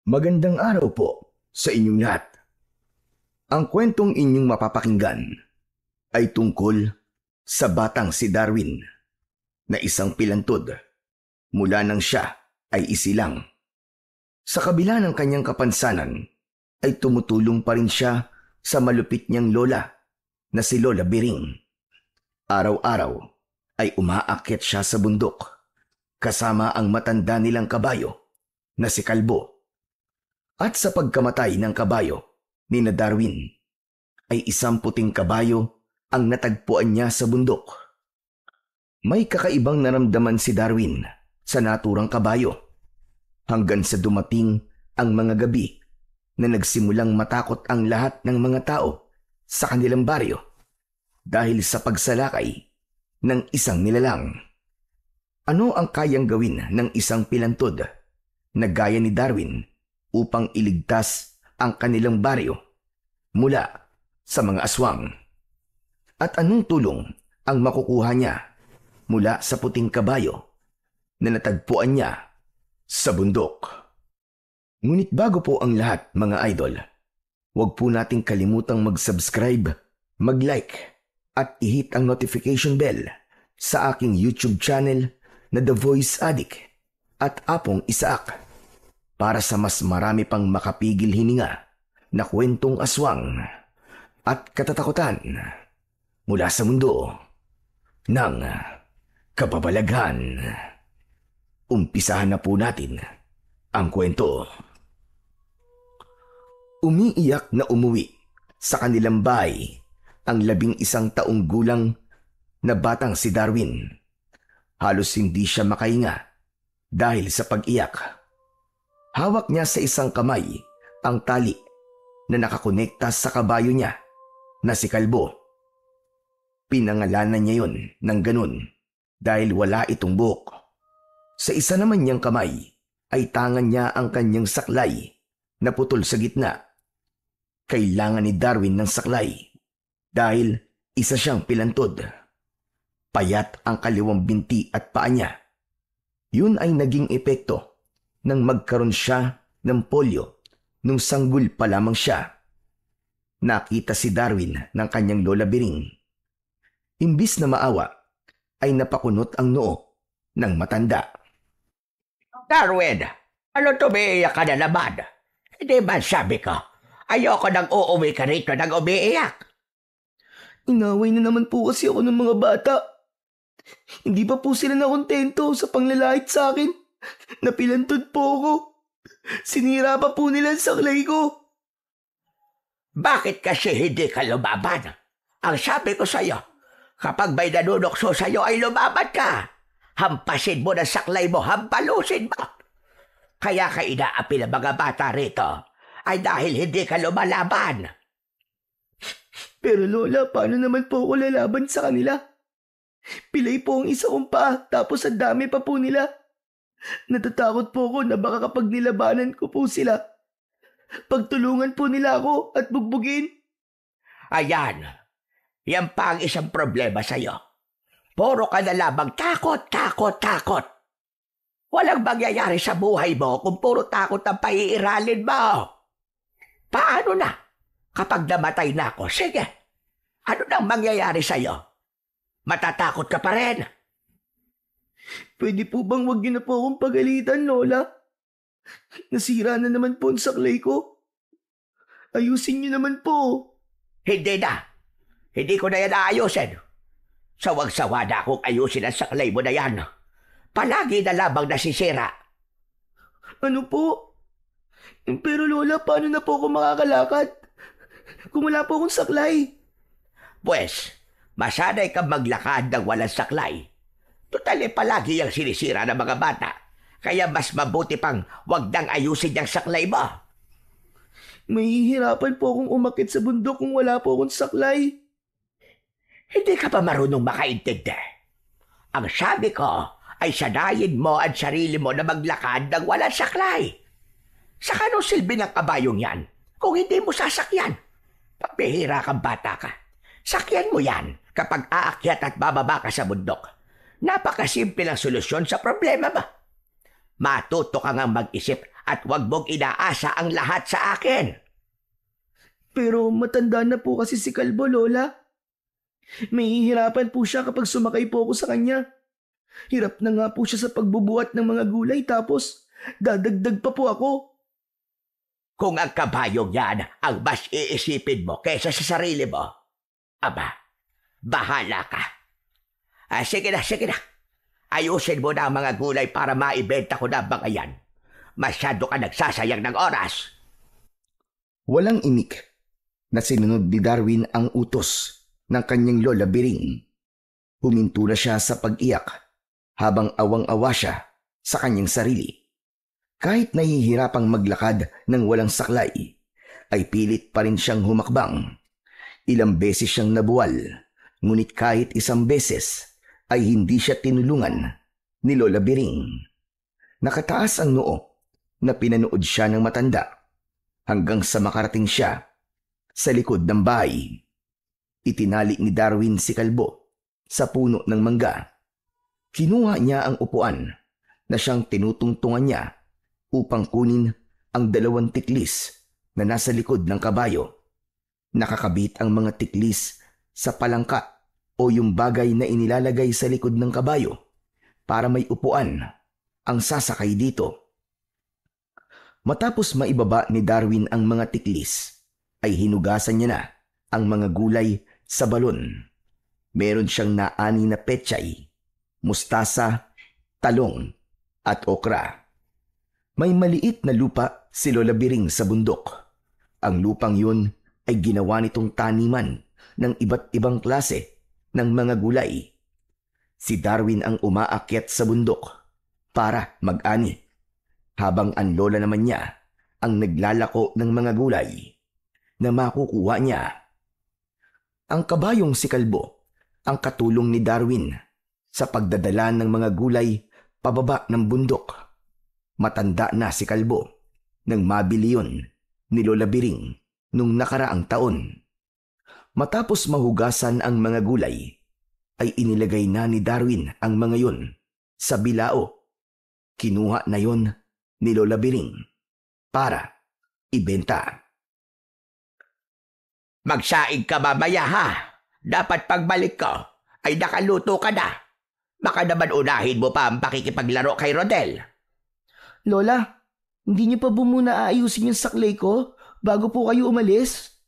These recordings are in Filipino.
Magandang araw po sa inyong lahat. Ang kwentong inyong mapapakinggan ay tungkol sa batang si Darwin na isang pilantod mula nang siya ay isilang. Sa kabila ng kanyang kapansanan ay tumutulong pa rin siya sa malupit niyang lola na si Lola Biring. Araw-araw ay umaakyat siya sa bundok kasama ang matanda nilang kabayo na si Kalbo. At sa pagkamatay ng kabayo ni na Darwin, ay isang puting kabayo ang natagpuan niya sa bundok. May kakaibang naramdaman si Darwin sa naturang kabayo hanggang sa dumating ang mga gabi na nagsimulang matakot ang lahat ng mga tao sa kanilang baryo dahil sa pagsalakay ng isang nilalang. Ano ang kayang gawin ng isang pilantod na gaya ni Darwin upang iligtas ang kanilang baryo mula sa mga aswang? At anong tulong ang makukuha niya mula sa puting kabayo na natagpuan niya sa bundok? Ngunit bago po ang lahat, mga idol, huwag po nating kalimutang mag-subscribe, mag-like at i-hit ang notification bell sa aking YouTube channel na The Voice Addict at Apong Isaak, para sa mas marami pang makapigil hininga na kwentong aswang at katatakutan mula sa mundo ng kababalaghan. Umpisahan na po natin ang kwento. Umiiyak na umuwi sa kanilang bahay ang 11 taong gulang na batang si Darwin. Halos hindi siya makahinga dahil sa pag-iyak. Hawak niya sa isang kamay ang tali na nakakonekta sa kabayo niya na si Kalbo. Pinangalanan niya yon ng ganun dahil wala itong buhok. Sa isa naman niyang kamay ay tangan niya ang kanyang saklay na putol sa gitna. Kailangan ni Darwin ng saklay dahil isa siyang pilantod. Payat ang kaliwang binti at paa niya. Yun ay naging epekto nang magkaroon siya ng polio nung sanggol pa lamang siya. Nakita si Darwin ng kanyang Lola Biring. Imbis na maawa, ay napakunot ang noo ng matanda. Darwin, ano tumiiyak ka na naman? Hindi ba sabi ko, ayoko nang uuwi ka rito nang umiiyak? Inaway na naman po kasi ako ng mga bata. Hindi pa po sila nakontento sa panglalait sa akin. Napilantod po ako. Sinira pa po nila ang saklay ko. Bakit kasi hindi ka lumaban? Ang sabi ko sa'yo, kapag may nanunokso sa'yo ay lumaban ka. Hampasin mo na saklay mo, hampalusin mo. Kaya ka inaapi ng mga bata rito ay dahil hindi ka lumalaban. Pero Lola, paano naman po ako lalaban sa kanila? Pilay po ang isa kong paa, tapos ang dami pa po nila. Natatakot po ako na baka kapag nilabanan ko po sila, pagtulungan po nila ako at bugbugin. Ayan, yan pa ang isang problema sa'yo. Puro ka na lamang takot, takot, takot. Walang mangyayari sa buhay mo kung puro takot ang paiiralin mo. Paano na? Kapag namatay na ako, sige. Ano nang mangyayari sa'yo? Matatakot ka pa rin. Pwede po bang wag niyo na po akong pagalitan, Lola? Nasira na naman po ang saklay ko. Ayusin niyo naman po. Hindi na. Hindi ko na yan aayusin. Sawag-sawa na akong ayusin ang saklay mo na yan. Palagi na lamang nasisira. Ano po? Pero Lola, paano na po ako makakalakad kung wala po akong saklay? Pwes, masanay kang maglakad ng walang saklay. Total palagi yung sinisira ng mga bata. Kaya mas mabuti pang wag nang ayusin yung saklay mo. Mahihirapan po akong umakit sa bundok kung wala po akong saklay. Hindi ka pa marunong makaintindi. Ang sabi ko ay sanayin mo ang sarili mo na maglakad ng walang saklay. Sa kanong silbi ng kabayong yan kung hindi mo sasakyan? Pabihira kang bata ka. Sakyan mo yan kapag aakyat at bababa ka sa bundok. Napakasimple ang solusyon sa problema ba? Matuto ka ngang mag-isip At huwag mong inaasa ang lahat sa akin. Pero matanda na po kasi si Kalbo, Lola. May hihirapan po siya kapag sumakay po ako sa kanya. Hirap na nga po siya sa pagbubuhat ng mga gulay tapos dadagdag pa po ako. Kung ang kabayong yan ang mas iisipin mo kaysa sa sarili mo, aba, bahala ka. Sige na. Ayusin mo na ang mga gulay para maibenta ko na ang mga yan. Masyado ka nagsasayang ng oras. Walang imik na sinunod ni Darwin ang utos ng kanyang lola Biring. Huminto na siya sa pag-iyak habang awang-awa siya sa kanyang sarili. Kahit nahihirapang maglakad ng walang saklay, ay pilit pa rin siyang humakbang. Ilang beses siyang nabuwal, ngunit kahit isang beses ay hindi siya tinulungan ni Lola Biring. Nakataas ang noo na pinanood siya ng matanda hanggang sa makarating siya sa likod ng bahay. Itinali ni Darwin si Kalbo sa puno ng mangga. Kinuha niya ang upuan na siyang tinutungtungan niya upang kunin ang 2 tiklis na nasa likod ng kabayo. Nakakabit ang mga tiklis sa palangka o yung bagay na inilalagay sa likod ng kabayo para may upuan ang sasakay dito. Matapos maibaba ni Darwin ang mga tiklis, ay hinugasan niya na ang mga gulay sa balon. Meron siyang naani na pechay, mustasa, talong at okra. May maliit na lupa si Lola Biring sa bundok. Ang lupang yun ay ginawa nitong taniman ng iba't ibang klase ng mga gulay. Si Darwin ang umaakyat sa bundok para mag-ani, habang ang lola naman niya ang naglalako ng mga gulay na makukuha niya. Ang kabayong si Kalbo ang katulong ni Darwin sa pagdadala ng mga gulay pababa ng bundok. Matanda na si Kalbo nang mabili yun ni Lola Biring nung nakaraang taon. Matapos mahugasan ang mga gulay, ay inilagay na ni Darwin ang mga yun sa bilao. Kinuha na yun ni Lola Biring para ibenta. Magsaing ka mamaya ha. Dapat pagbalik ko ay nakaluto ka na. Baka naman unahin mo pa ang pakikipaglaro kay Rodel. Lola, hindi niyo pa muna aayusin yung saklay ko bago po kayo umalis?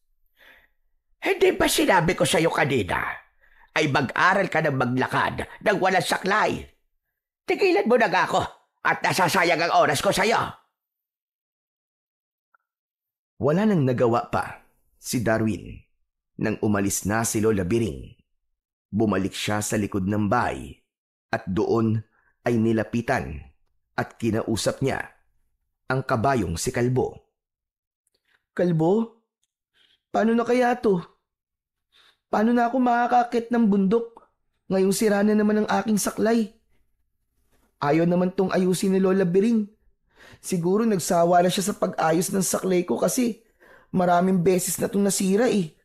Hindi ba sinabi ko sa'yo kanina ay mag-aral ka ng maglakad ng walang saklay? Tigilan mo na nga ako at nasasayang ang oras ko sa'yo. Wala nang nagawa pa si Darwin nang umalis na si Lola Biring. Bumalik siya sa likod ng bahay at doon ay nilapitan at kinausap niya ang kabayong si Kalbo. Kalbo, paano na kaya to? Paano na ako makakakit ng bundok? Ngayong sira na naman ang aking saklay. Ayaw naman tong ayusin ni Lola Biring. Siguro nagsawa na siya sa pag-ayos ng saklay ko kasi maraming beses na itong nasira eh.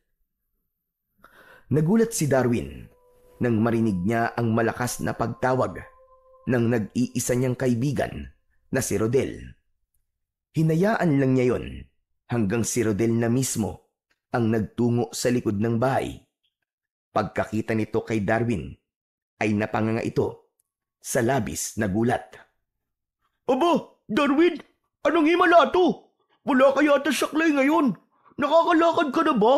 Nagulat si Darwin nang marinig niya ang malakas na pagtawag ng nag-iisa niyang kaibigan na si Rodel. Hinayaan lang niya yon hanggang si Rodel na mismo ang nagtungo sa likod ng bahay. Pagkakita nito kay Darwin, ay napanganga ito sa labis na gulat. Aba, Darwin, anong himala to? Wala ka yata saklay ngayon. Nakakalakad ka na ba?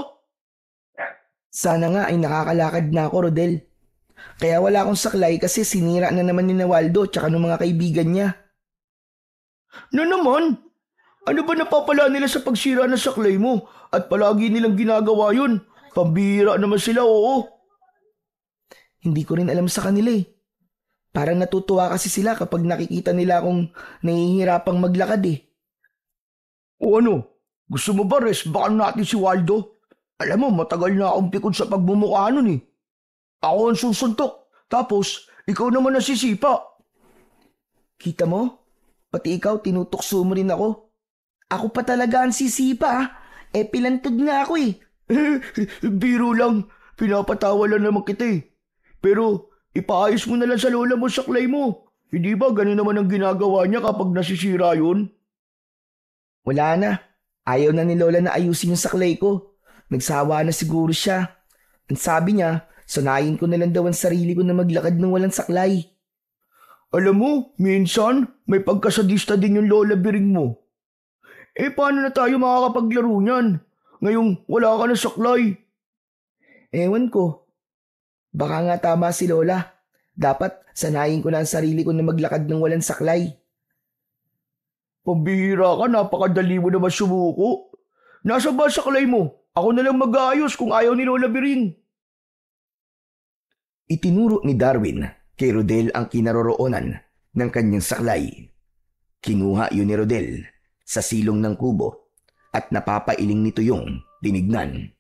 Sana nga ay nakakalakad na ako, Rodel. Kaya wala akong saklay kasi sinira na naman ni Waldo tsaka ng mga kaibigan niya. Na naman? Ano ba napapala nila sa pagsira ng saklay mo? At palagi nilang ginagawa yun. Pambihira naman sila, oo. Hindi ko rin alam sa kanila eh. Parang natutuwa kasi sila kapag nakikita nila akong nahihirapang maglakad eh. O ano? Gusto mo ba resbakan natin si Waldo? Alam mo, matagal na akong pikon sa pagmumukha nun eh. Ako ang susuntok. Tapos, ikaw naman nasisipa. Kita mo? Pati ikaw, tinutokso mo rin ako. Ako pa talaga ang sisipa ah. Pilantod nga ako eh. Biro lang. Pinapatawa lang naman kita eh. Pero, ipaayos mo na lang sa lola mo saklay mo. Hindi ba ganun naman ang ginagawa niya kapag nasisira yun? Wala na. Ayaw na ni Lola na ayusin yung saklay ko. Nagsawa na siguro siya. Ang sabi niya, sanayin ko na lang daw ang sarili ko na maglakad ng walang saklay. Alam mo, minsan may pagkasadista din yung Lola Biring mo. Paano na tayo makakapaglaro niyan? Ngayong wala ka na saklay. Ewan ko. Baka nga tama si Lola. Dapat sanayin ko na ang sarili ko na maglakad ng walang saklay. Pambihira ka, napakadali mo naman sumuko. Nasa ba saklay mo? Ako na lang mag-aayos kung ayaw ni Lola Biring. Itinuro ni Darwin kay Rodel ang kinaroroonan ng kanyang saklay. Kinuha yun ni Rodel sa silong ng kubo at napapailing nito yung tinignan.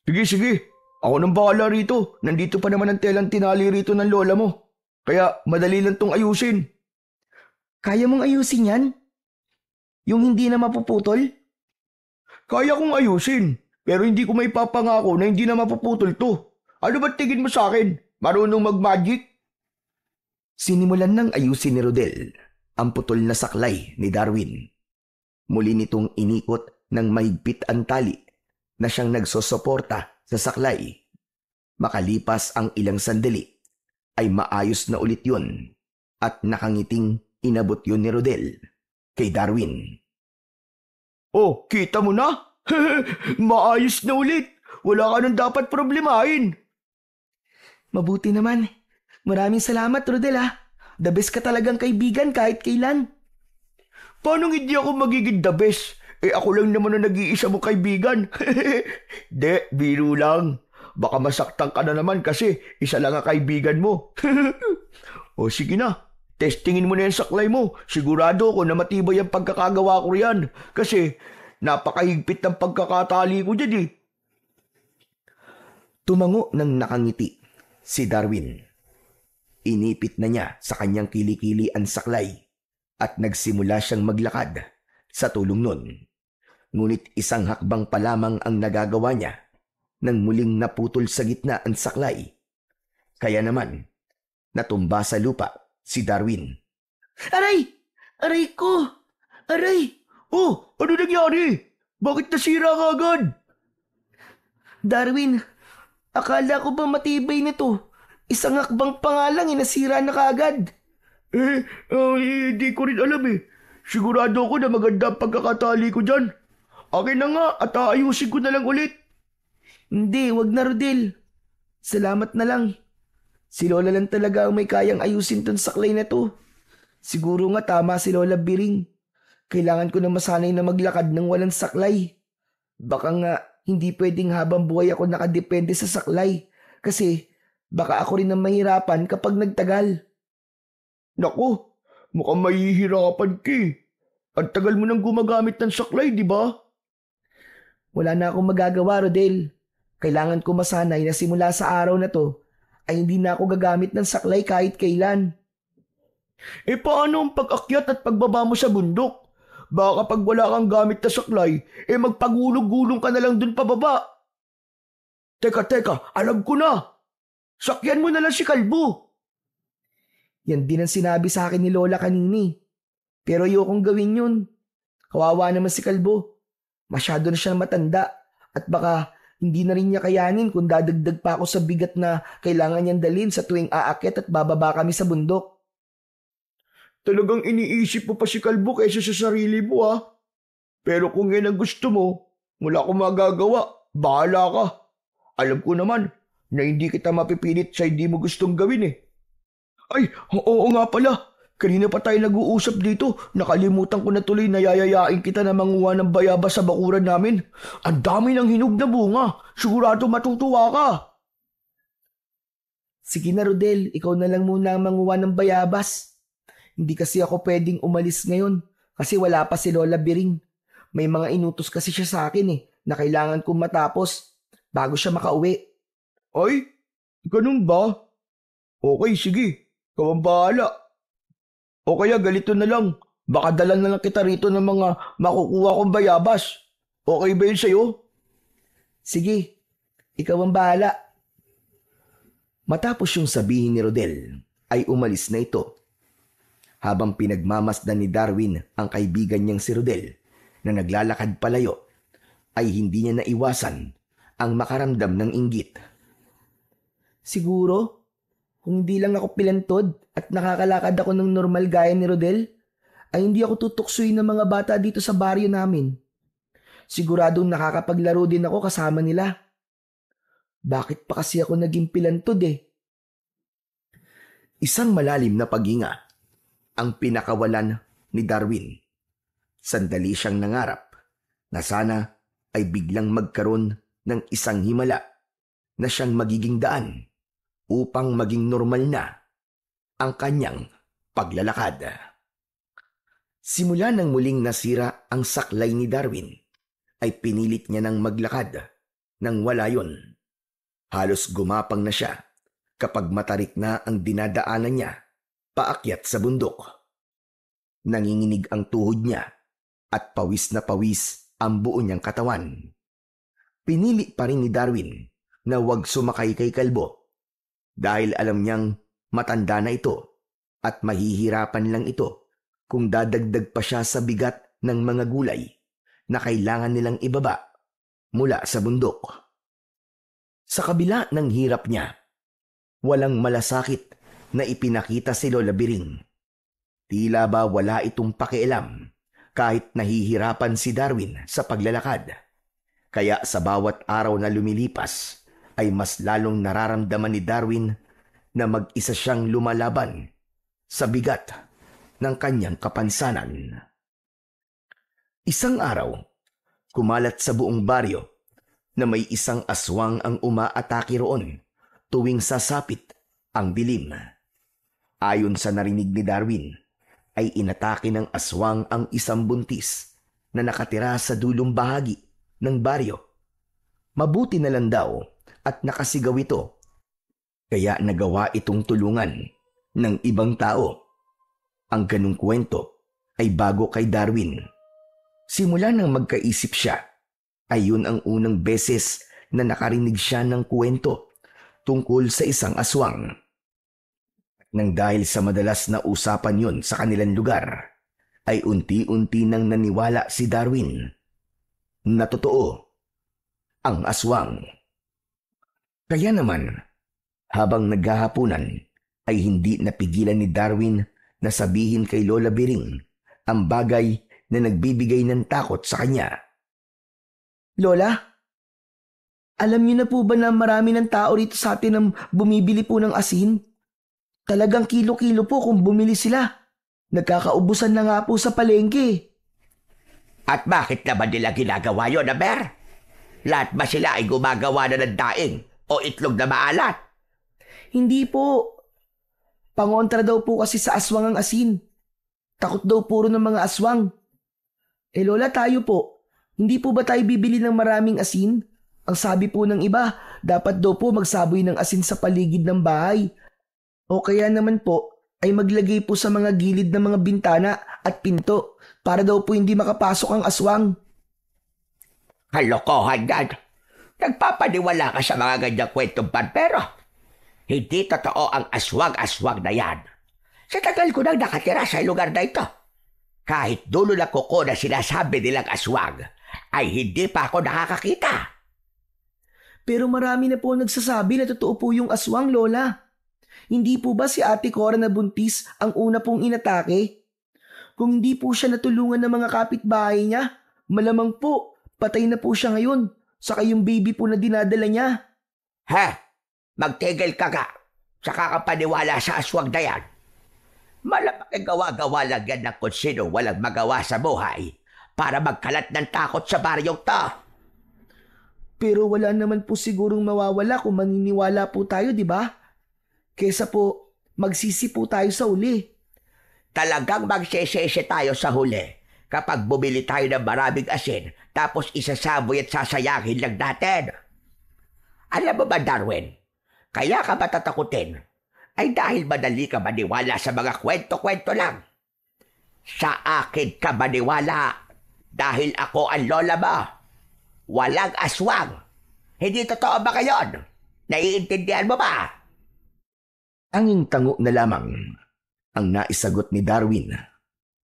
Sige. Ako nang bahala rito. Nandito pa naman ang telang tinali rito ng lola mo. Kaya madali lang tong ayusin. Kaya mong ayusin yan? Yung hindi na mapuputol? Kaya kong ayusin. Pero hindi ko may papangako na hindi na mapuputol to. Ano ba tingin mo sa akin? Marunong mag-magic? Sinimulan ng ayusin ni Rodel ang putol na saklay ni Darwin. Muli nitong inikot ng mahigpit ang tali na siyang nagsosoporta sa saklay. Makalipas ang ilang sandali ay maayos na ulit yun at nakangiting inabot yun ni Rodel kay Darwin. Oh, kita mo na? Maayos na ulit. Wala ka nang dapat problemahin. Mabuti naman. Maraming salamat, Rodel ha. The best ka talagang kaibigan kahit kailan. Paano hindi ako magiging the best? Ako lang naman na nag-iisa mong kaibigan. De, biro lang. Baka masaktan ka na naman kasi isa lang ang kaibigan mo. O sige na, testingin mo na yung saklay mo. Sigurado ako na matibay ang pagkakagawa ko riyan. Kasi napakahigpit ng pagkakatali ko dyan eh. Tumango ng nakangiti si Darwin. Inipit na niya sa kanyang kilikili ang saklay at nagsimula siyang maglakad sa tulong nun. Ngunit isang hakbang pa lamang ang nagagawa niya nang muling naputol sa gitna ang saklay. Kaya naman, natumba sa lupa si Darwin. Aray! Aray ko! Aray! Oh, ano nangyari? Bakit nasira ka agad? Darwin, akala ko ba matibay nito? Isang hakbang pa nga lang nasira na kaagad. Hindi ko rin alam eh. Sigurado ko na maganda ang pagkakatali ko dyan. Akin na nga at aayusin ko na lang ulit. Hindi, wag na Rodel. Salamat na lang. Si Lola lang talaga ang may kayang ayusin tong saklay na to. Siguro nga tama si Lola Biring. Kailangan ko na masanay na maglakad ng walang saklay. Baka nga hindi pwedeng habang buhay ako nakadepende sa saklay. Kasi baka ako rin ang mahirapan kapag nagtagal. Naku, mukhang mahihirapan ka eh. Ang tagal mo nang gumagamit ng saklay, di ba? Wala na akong magagawa, Rodel. Kailangan ko masanay na simula sa araw na to ay hindi na ako gagamit ng saklay kahit kailan. Paano ang pag-akyat at pagbaba mo sa bundok? Baka kapag wala kang gamit na saklay, magpagulog-gulong ka na lang dun pababa. Teka, alam ko na. Sakyan mo na lang si Kalbo. Yan din ang sinabi sa akin ni Lola kanini. Pero ayokong gawin yun. Kawawa naman si Kalbo. Masyado na siyang matanda at baka hindi na rin niya kayanin kung dadagdag pa ako sa bigat na kailangan niyang dalhin sa tuwing aakyat at bababa kami sa bundok. Talagang iniisip mo pa si Kalbo kaysa sa sarili mo ha. Pero kung yan ang gusto mo, wala akong magagawa. Bahala ka. Alam ko naman na hindi kita mapipilit sa hindi mo gustong gawin eh. Ay, oo nga pala. Kanina pa tayo nag-uusap dito. Nakalimutan ko na tuloy na yayayain kita na manguha ng bayabas sa bakuran namin. Ang dami ng hinog na bunga. Sigurado matutuwa ka. Sige na Rodel, ikaw na lang muna ang manguha ng bayabas. Hindi kasi ako pwedeng umalis ngayon kasi wala pa si Lola Biring. May mga inutos kasi siya sa akin na kailangan kong matapos bago siya makauwi. Ay, ganun ba? Okay, sige. Ikaw ang bahala. O kaya galito na lang. Baka dala na lang kita rito ng mga makukuha kong bayabas. Okay ba yun sa'yo? Sige, ikaw ang bahala. Matapos yung sabihin ni Rodel, ay umalis na ito. Habang pinagmamasdan ni Darwin ang kaibigan niyang si Rodel na naglalakad palayo, ay hindi niya naiwasan ang makaramdam ng inggit. Siguro, kung hindi lang ako pilantod at nakakalakad ako ng normal gaya ni Rodel, ay hindi ako tutuksoy ng mga bata dito sa baryo namin. Siguradong nakakapaglaro din ako kasama nila. Bakit pa kasi ako naging pilantod eh? Isang malalim na paghinga ang pinakawalan ni Darwin. Sandali siyang nangarap na sana ay biglang magkaroon ng isang himala na siyang magiging daan upang maging normal na ang kanyang paglalakad. Simula nang muling nasira ang saklay ni Darwin, ay pinilit niya nang maglakad nang wala yon. Halos gumapang na siya kapag matarik na ang dinadaanan niya paakyat sa bundok. Nanginginig ang tuhod niya at pawis na pawis ang buo niyang katawan. Pinili pa rin ni Darwin na huwag sumakay kay kalbo dahil alam niyang matanda na ito at mahihirapan lang ito kung dadagdag pa siya sa bigat ng mga gulay na kailangan nilang ibaba mula sa bundok. Sa kabila ng hirap niya, walang malasakit na ipinakita si Lola Biring. Tila ba wala itong pakialam kahit nahihirapan si Darwin sa paglalakad. Kaya sa bawat araw na lumilipas ay mas lalong nararamdaman ni Darwin na mag-isa siyang lumalaban sa bigat ng kanyang kapansanan. Isang araw, kumalat sa buong baryo na may isang aswang ang umaatake roon tuwing sasapit ang dilim. Ayon sa narinig ni Darwin, ay inatake ng aswang ang isang buntis na nakatira sa dulong bahagi ng baryo. Mabuti na lang daw at nakasigaw ito, kaya nagawa itong tulungan ng ibang tao. Ang ganung kwento ay bago kay Darwin. Simula nang magkaisip siya, ay yun ang unang beses na nakarinig siya ng kwento tungkol sa isang aswang. Nang dahil sa madalas na usapan yun sa kanilang lugar, ay unti-unti nang naniwala si Darwin na totoo ang aswang. Kaya naman, habang naghahapunan, ay hindi napigilan ni Darwin na sabihin kay Lola Biring ang bagay na nagbibigay ng takot sa kanya. Lola, alam niyo na po ba na marami ng tao rito sa atin ang bumibili po ng asin? Talagang kilo-kilo po kung bumili sila. Nagkakaubusan na nga po sa palengke. At bakit naman nila ginagawa yun, Aber? Lahat ba sila ay gumagawa na ng daing o itlog na maalat? Hindi po. Pangontra daw po kasi sa aswang ang asin. Takot daw puro ng mga aswang. Eh Lola, tayo po. Hindi po ba tayo bibili ng maraming asin? Ang sabi po ng iba, dapat daw po magsaboy ng asin sa paligid ng bahay. O kaya naman po ay maglagay po sa mga gilid ng mga bintana at pinto para daw po hindi makapasok ang aswang. Kalokohan yan. Nagpapaniwala ka sa mga ganyang kwentong barbero. Hindi totoo ang aswang-aswang na yan. Sa tagal ko nang nakatira sa lugar na ito, kahit dulo na kuko na sinasabi nilang aswang, ay hindi pa ako nakakakita. Pero marami na po nagsasabi na totoo po yung aswang, Lola. Hindi po ba si Ate Cora na buntis ang una pong inatake? Kung hindi po siya natulungan ng mga kapitbahay niya, malamang po, patay na po siya ngayon. Saka yung baby po na dinadala niya. Ha? Magtigil ka ka. Saka ka paniwala sa aswang na yan. Malamang gawa-gawa lang yan ng kung sino walang magawa sa buhay para magkalat ng takot sa baryong to. Pero wala naman po sigurong mawawala kung maniniwala po tayo, di ba? Kesa po, magsisi po tayo sa uli. Talagang magsisisi tayo sa huli kapag bumili tayo ng maraming asin tapos isasaboy at sasayangin lang natin. Alam mo ba, Darwin, kaya ka matatakutin ay dahil madali ka maniwala sa mga kwento-kwento lang. Sa akin ka maniwala dahil ako ang lola mo. Walang aswang. Hindi totoo ba kayon? Naiintindihan mo ba? Anging tango na lamang ang naisagot ni Darwin.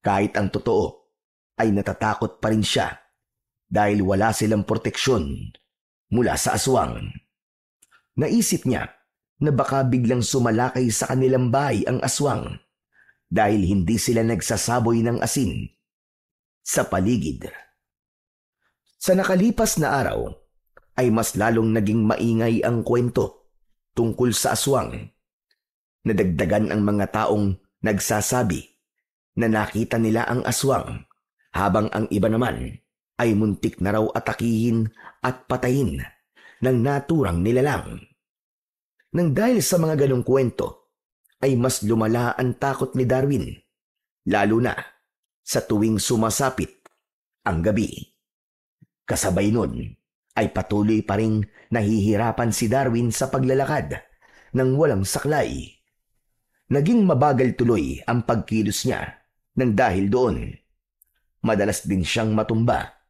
Kahit ang totoo ay natatakot pa rin siya dahil wala silang proteksyon mula sa aswang. Naisip niya na baka biglang sumalakay sa kanilang bahay ang aswang dahil hindi sila nagsasaboy ng asin sa paligid. Sa nakalipas na araw ay mas lalong naging maingay ang kwento tungkol sa aswang. Nadagdagan ang mga taong nagsasabi na nakita nila ang aswang habang ang iba naman ay muntik na raw atakihin at patayin ng naturang nilalang. Nang dahil sa mga ganong kwento, ay mas lumala ang takot ni Darwin, lalo na sa tuwing sumasapit ang gabi. Kasabay nun ay patuloy pa ring nahihirapan si Darwin sa paglalakad ng walang saklay. Naging mabagal tuloy ang pagkilos niya nang dahil doon. Madalas din siyang matumba,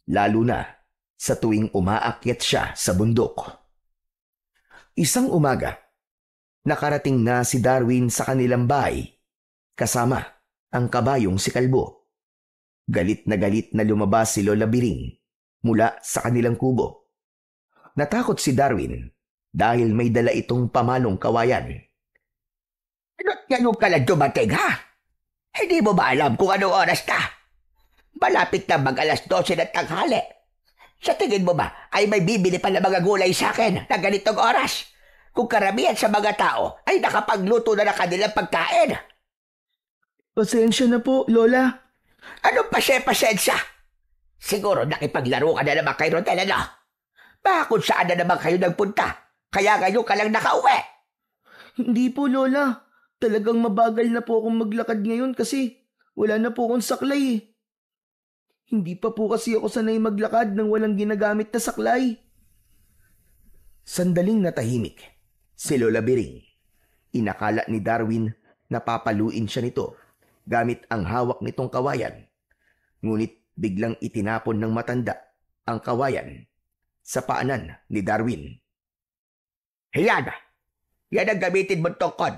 lalo na sa tuwing umaakyat siya sa bundok. Isang umaga, nakarating na si Darwin sa kanilang bahay kasama ang kabayong si Kalbo. Galit na lumabas si Lola Biring mula sa kanilang kubo. Natakot si Darwin dahil may dala itong pamalong kawayan. Ano't ngayon ka lang dumating, ha? Hindi mo ba alam kung anong oras na? Malapit na mag-alas 12 ng tanghali. Sa tingin mo ba ay may bibili pa na mga gulay sa akin na ganitong oras? Kung karamihan sa mga tao ay nakapagluto na ng kanilang pagkain. Pasensya na po, Lola. Anong pasensya? Siguro nakipaglaro ka na naman kay Rodel, ano? Baka kung saan na naman kayo nagpunta, kaya ngayon ka lang nakauwi. Hindi po, Lola. Talagang mabagal na po akong maglakad ngayon kasi wala na po akong saklay. Hindi pa po kasi ako sanay maglakad nang walang ginagamit na saklay. Sandaling natahimik si Lola Biring. Inakala ni Darwin na papaluin siya nito gamit ang hawak nitong kawayan. Ngunit biglang itinapon ng matanda ang kawayan sa paanan ni Darwin. Yan ang gamitin mong tungkod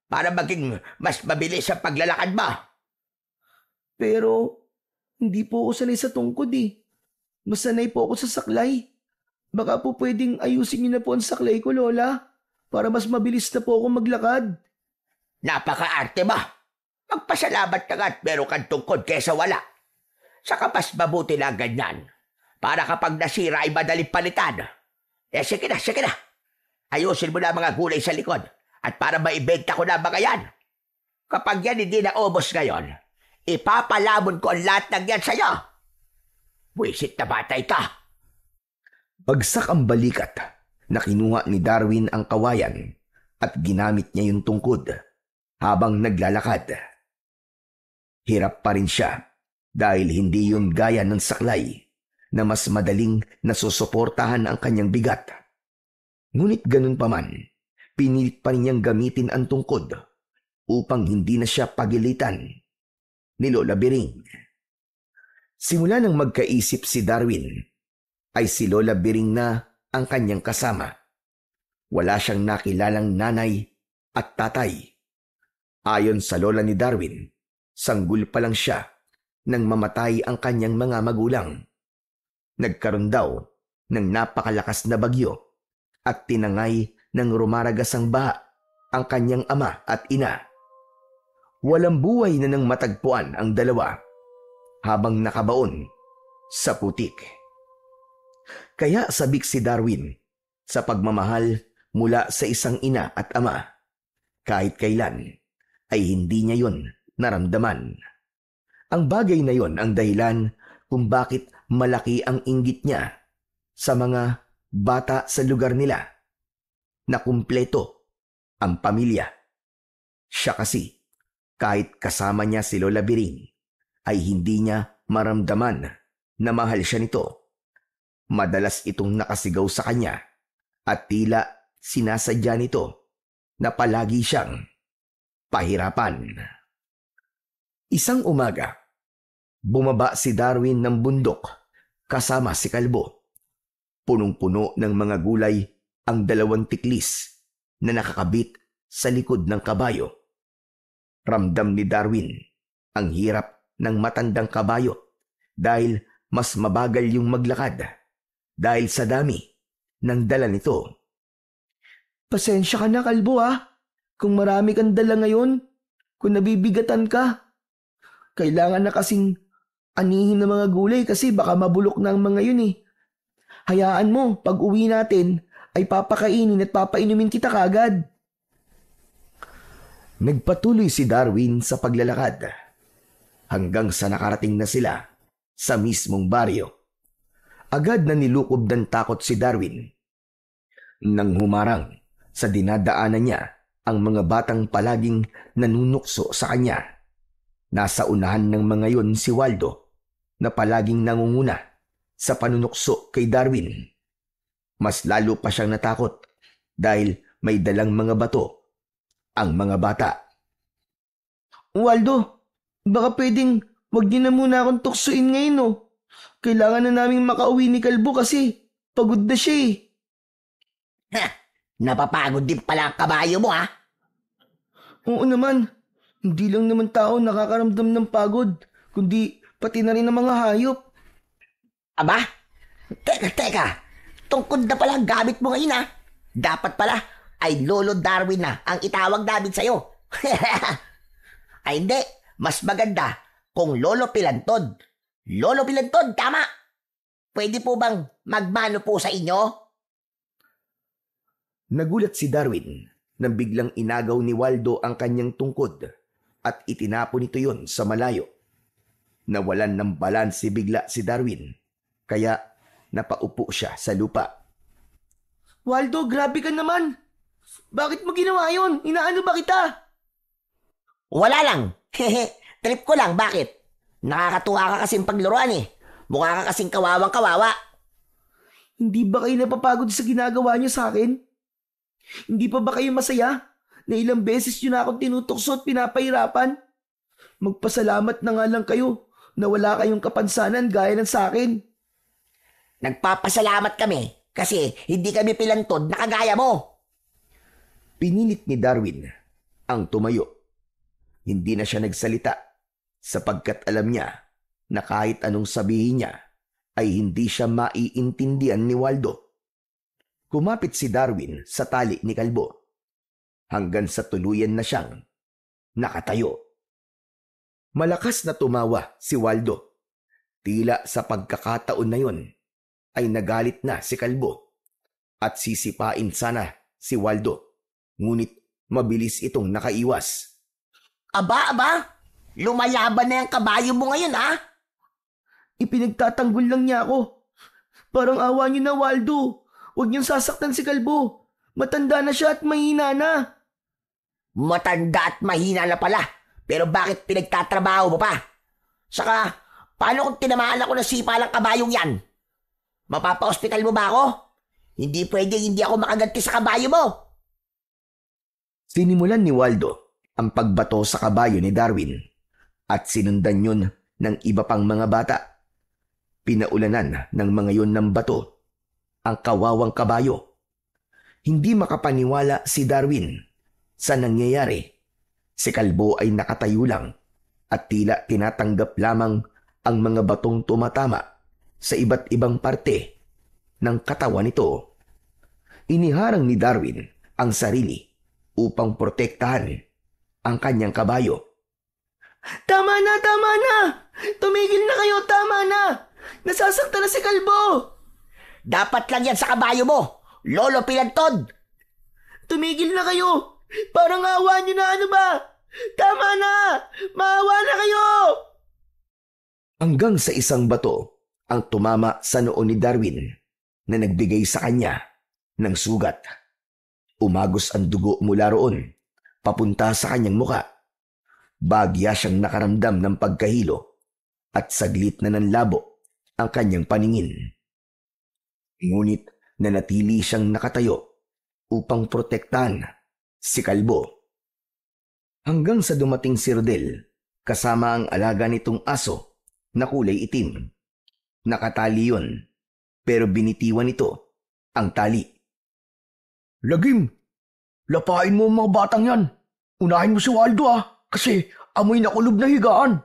para maging mas mabilis ang paglalakad mo. Pero hindi po ako sanay sa tungkod eh. Mas sanay po ako sa saklay. Baka po pwedeng ayusin niyo na po ang saklay ko, Lola, para mas mabilis na po ako maglakad. Napaka-arte mo. Magpasalamat ka nga at meron kang tungkod kesa wala. Saka mas mabuti na ganyan. Para kapag nasira ay madaling palitan. Sige na. Ayusin mo na mga gulay sa likod at para maibenta ko na mga yan. Kapag yan hindi na ubos ngayon, ipapalamon ko ang lahat ng yan sa'yo. Buisit na batay ka. Bagsak ang balikat na kinuha ni Darwin ang kawayan at ginamit niya yung tungkod habang naglalakad. Hirap pa rin siya dahil hindi yun gaya ng saklay na mas madaling nasusuportahan ang kanyang bigat. Ngunit ganun pa man, pinilit pa rin niyang gamitin ang tungkod upang hindi na siya pagilitan ni Lola Biring. Simula nang magkaisip si Darwin, ay si Lola Biring na ang kanyang kasama. Wala siyang nakilalang nanay at tatay. Ayon sa lola ni Darwin, sanggol pa lang siya nang mamatay ang kanyang mga magulang. Nagkaroon daw ng napakalakas na bagyo at tinangay ng rumaragas ang baha ang kanyang ama at ina. Walang buhay na nang matagpuan ang dalawa habang nakabaon sa putik. Kaya sabik si Darwin sa pagmamahal mula sa isang ina at ama. Kahit kailan ay hindi niya yon naramdaman. Ang bagay na yon ang dahilan kung bakit malaki ang inggit niya sa mga bata sa lugar nila na kumpleto ang pamilya. Siya kasi, kahit kasama niya si Lola Biring, ay hindi niya maramdaman na mahal siya nito. Madalas itong nakasigaw sa kanya at tila sinasadya nito na palagi siyang pahirapan. Isang umaga, bumaba si Darwin ng bundok kasama si Kalbo. Punong-puno ng mga gulay ang 2 tiklis na nakakabit sa likod ng kabayo. Ramdam ni Darwin ang hirap ng matandang kabayo dahil mas mabagal yung maglakad dahil sa dami ng dala nito. Pasensya ka na, kalbo kung marami kang dala ngayon, kung nabibigatan ka. Kailangan na kasing anihin ng mga gulay kasi baka mabulok na ang mga yun eh. Hayaan mo, pag uwi natin, ay papakainin at papainumin kita kagad. Nagpatuloy si Darwin sa paglalakad hanggang sa nakarating na sila sa mismong baryo. Agad na nilukob ng takot si Darwin. Nang humarang sa dinadaanan niya ang mga batang palaging nanunukso sa kanya. Nasa unahan ng mga yon si Waldo na palaging nangunguna sa panunukso kay Darwin. Mas lalo pa siyang natakot dahil may dalang mga bato ang mga bata. Waldo, baka pwedeng wag niyo na muna akong tuksuin ngayon Kailangan na naming makauwi ni Kalbo kasi pagod na siya Napapagod din pala ang kabayo mo Oo naman, hindi lang naman tao nakakaramdam ng pagod, kundi pati na rin ang mga hayop. Aba, teka, tungkod na pala ang gamit mo ngayon Dapat pala ay Lolo Darwin na ang itawag namin sa'yo. Ay hindi, mas maganda kung Lolo Pilantod. Lolo Pilantod, tama! Pwede po bang magmano po sa inyo? Nagulat si Darwin nang biglang inagaw ni Waldo ang kanyang tungkod at itinapon ito yon sa malayo. Nawalan ng balanse bigla si Darwin, kaya napaupo siya sa lupa. Waldo, grabe ka naman! Bakit mo ginawa yun? Inaano ba kita? Wala lang. Trip ko lang, bakit? Nakakatuwa ka kasing paglaruan Mukha ka kasing kawawang kawawa. Hindi ba kayo napapagod sa ginagawa niyo sa akin? Hindi pa ba kayo masaya na ilang beses niyo na akong tinutokso at pinapahirapan? Magpasalamat na nga lang kayo na wala kayong kapansanan gaya ng sa akin. Nagpapasalamat kami kasi hindi kami pilantod na kagaya mo. Pinilit ni Darwin ang tumayo. Hindi na siya nagsalita sapagkat alam niya na kahit anong sabihin niya ay hindi siya maiintindihan ni Waldo. Kumapit si Darwin sa tali ni Kalbo hanggang sa tuluyan na siyang nakatayo. Malakas na tumawa si Waldo. Tila sa pagkakataon na yon ay nagalit na si Kalbo at sisipain sana si Waldo. Ngunit mabilis itong nakaiwas. Aba, lumalaban na yung kabayo mo ngayon Ipinagtatanggol lang niya ako. Parang awa niyo na, Waldo. Huwag niyong sasaktan si Kalbo. Matanda na siya at mahina na. Matanda at mahina na pala. Pero bakit pinagtatrabaho mo pa? Saka, paano kung tinamaan ako ng sipa ng kabayong yan? Mapapa-hospital mo ba ako? Hindi pwedeng hindi ako makaganti sa kabayo mo. Sinimulan ni Waldo ang pagbato sa kabayo ni Darwin at sinundan yun ng iba pang mga bata. Pinaulanan ng mga yun ng bato ang kawawang kabayo. Hindi makapaniwala si Darwin sa nangyayari. Si Kalbo ay nakatayo lang at tila tinatanggap lamang ang mga batong tumatama sa iba't ibang parte ng katawan nito. Iniharang ni Darwin ang sarili upang protektahan ang kanyang kabayo. Tama na! Tumigil na kayo, tama na! Nasasaktan na si Kalbo! Dapat lang yan sa kabayo mo, Lolo Pilantod! Tumigil na kayo! Parang awa niyo na, ano ba? Tama na! Maawa na kayo! Hanggang sa isang bato ang tumama sa noo ni Darwin na nagbigay sa kanya ng sugat. Umagos ang dugo mula roon, papunta sa kanyang muka. Bagya siyang nakaramdam ng pagkahilo at saglit na nanlabo ang kanyang paningin. Ngunit nanatili siyang nakatayo upang protektahan si Kalbo. Hanggang sa dumating si Rodel kasama ang alaga nitong aso na kulay itim. Nakatali yun, pero binitiwan nito ang tali. Lagim, lapain mo ang mga batang yan. Unahin mo si Waldo kasi amoy na kulob na higaan.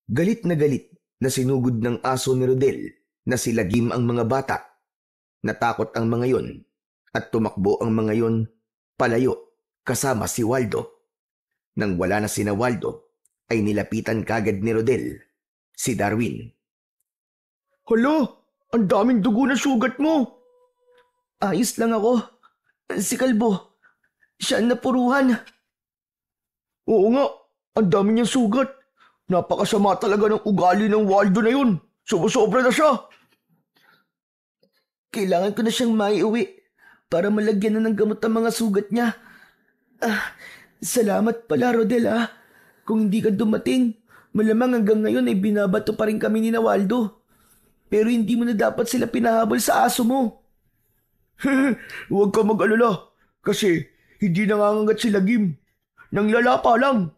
Galit na sinugod ng aso ni Rodel na si Lagim ang mga bata. Natakot ang mga yon at tumakbo ang mga yon palayo kasama si Waldo. Nang wala na sina Waldo, ay nilapitan kagad ni Rodel si Darwin. Hala, ang daming dugo na sugat mo. Ayos lang ako. Si Kalbo, siya ang napuruhan. Oo nga, ang dami niyang sugat. Napakasama talaga ng ugali ng Waldo na yun. Sumusobra na siya. Kailangan ko na siyang maiuwi para malagyan na ng gamot ang mga sugat niya. Salamat pala, Rodel ah. Kung hindi ka dumating, malamang hanggang ngayon ay binabato pa rin kami ni Waldo. Pero hindi mo na dapat sila pinahabol sa aso mo. Huwag ka mag-alala kasi hindi nangangagat si Lagim. Nanglala pa lang.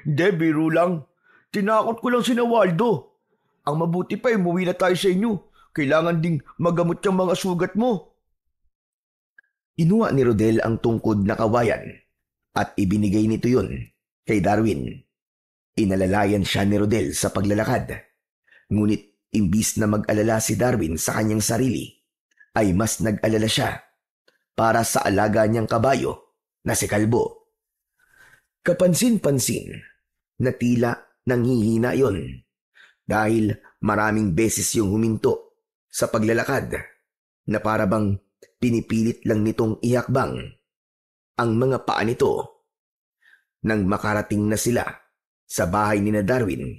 Hindi, biro lang. Tinakot ko lang si Waldo. Ang mabuti pa ay umuwi na tayo sa inyo. Kailangan ding magamot yung mga sugat mo. Inuwa ni Rodel ang tungkod na kawayan at ibinigay nito yun kay Darwin. Inalalayan siya ni Rodel sa paglalakad. Ngunit imbis na mag-alala si Darwin sa kanyang sarili, ay mas nag-alala siya para sa alaga niyang kabayo na si Kalbo. Kapansin-pansin na tila nanghihina yon dahil maraming beses yung huminto sa paglalakad na parabang pinipilit lang nitong ihakbang ang mga paa nito. Nang makarating na sila sa bahay ni na Darwin,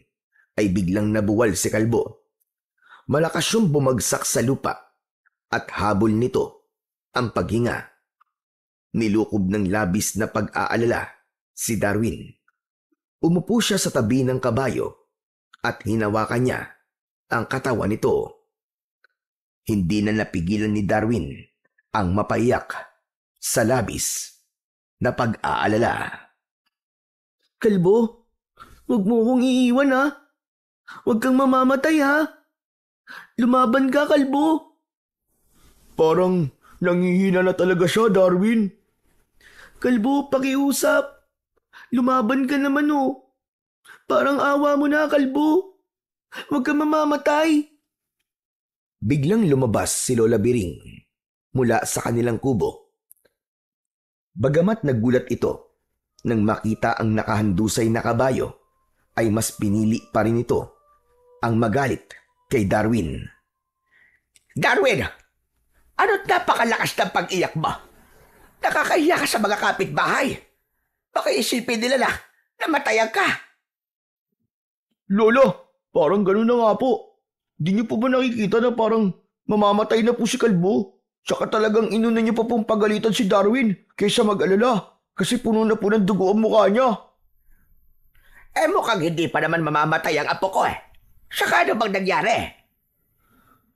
ay biglang nabuwal si Kalbo. Malakas yung bumagsak sa lupa at habol nito ang paghinga. Nilukob ng labis na pag-aalala si Darwin. Umupo siya sa tabi ng kabayo at hinawakan niya ang katawan nito. Hindi na napigilan ni Darwin ang mapaiyak sa labis na pag-aalala. Kalbo, huwag mo kong iiwan ha. Huwag kang mamamatay ha. Lumaban ka, Kalbo. Parang nangihina na talaga siya, Darwin. Kalbo, pakiusap. Lumaban ka naman oh. Parang awa mo na, Kalbo. Huwag kang mamamatay. Biglang lumabas si Lola Biring mula sa kanilang kubo. Bagamat nagulat ito nang makita ang nakahandusay na kabayo, ay mas pinili pa rin ito ang magalit kay Darwin. Darwin, ano't napakalakas ng pag-iyak mo? Nakakahiya ka sa mga kapitbahay. Baka isipin nila na namatayan ka. Lola, parang ganun na nga po. Di niyo po ba nakikita na parang mamamatay na po si Kalbo? Tsaka talagang inuna niyo pa pong pagalitan si Darwin kaysa mag-alala kasi puno na po ng dugo ang mukha niya. Mukhang hindi pa naman mamamatay ang apo ko eh. Saka ano bang nangyari?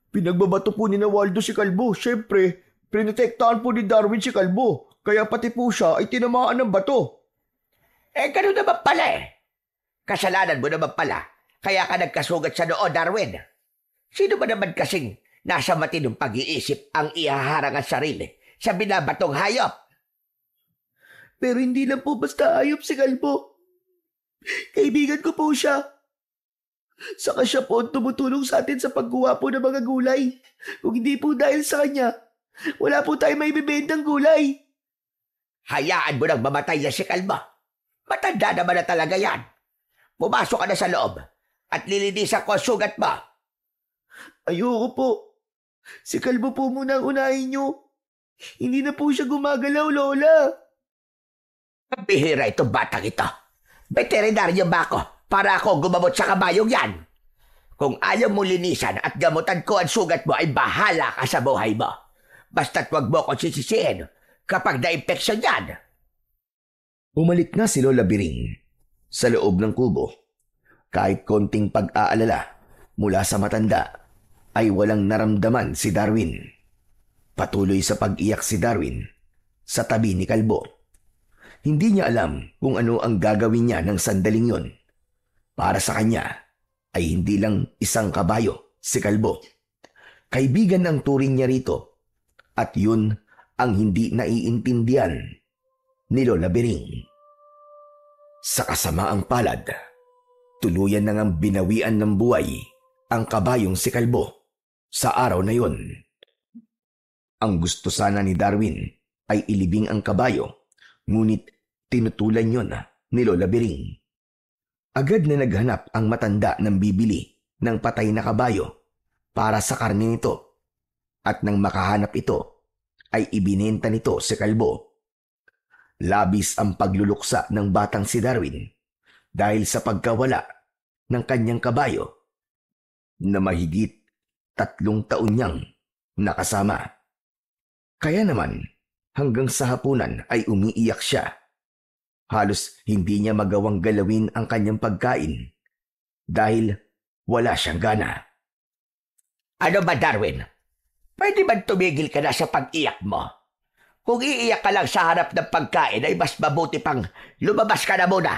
Pinagbabato po ni na Waldo si Kalbo. Siyempre, prinotektahan po ni Darwin si Kalbo. Kaya pati po siya ay tinamaan ng bato. Ganun naman pala eh. Kasalanan mo naman pala. Kaya ka nagkasugat sa noo, Darwin. Sino ba naman kasing nasa matinong pag-iisip ang ihaharang ang sarili sa binabatong hayop? Pero hindi lang po basta hayop si Kalbo. Kaibigan ko po siya. Saka siya po ang tumutulong sa atin sa pagkuha po ng mga gulay. Kung hindi po dahil sa kanya, wala po tayo may bibentang gulay. Hayaan mo nang mamatay na si Kalbo. Matanda naman na talaga yan. Pumasok ka na sa loob at lilinisan ko ang sugat mo. Ayoko po. Si Kalbo po muna ang unahin niyo. Hindi na po siya gumagalaw, Lola. Bihira itong batang ito. Veterinaryo ba ako para ako gumamot sa kabayong yan? Kung ayaw mo linisan at gamutan ko ang sugat mo ay bahala ka sa buhay mo. Basta't wag mo ko sisisiin kapag na-infection yan. Umalik na si Lola Biring sa loob ng kubo. Kahit konting pag-aalala mula sa matanda ay walang naramdaman si Darwin. Patuloy sa pag-iyak si Darwin sa tabi ni Kalbo. Hindi niya alam kung ano ang gagawin niya ng sandaling yon. Para sa kanya ay hindi lang isang kabayo si Kalbo. Kaibigan ang turing niya rito at yun ang hindi naiintindihan ni Lola Biring. Sa kasamaang palad, tuluyan na ngang binawian ng buhay ang kabayong si Kalbo sa araw na yon. Ang gusto sana ni Darwin ay ilibing ang kabayo, ngunit tinutulan yon ni Lola Biring. Agad na naghanap ang matanda ng bibili ng patay na kabayo para sa karne nito, at nang makahanap ito ay ibinenta nito si Kalbo. Labis ang pagluluksa ng batang si Darwin dahil sa pagkawala ng kanyang kabayo na mahigit 3 taon niyang nakasama. Kaya naman hanggang sa hapunan ay umiiyak siya. Halos hindi niya magawang galawin ang kanyang pagkain dahil wala siyang gana. Ano ba, Darwin? Pwede ba tumigil ka na sa pag-iyak mo? Kung iiyak ka lang sa harap ng pagkain ay mas mabuti pang lumabas ka na muna.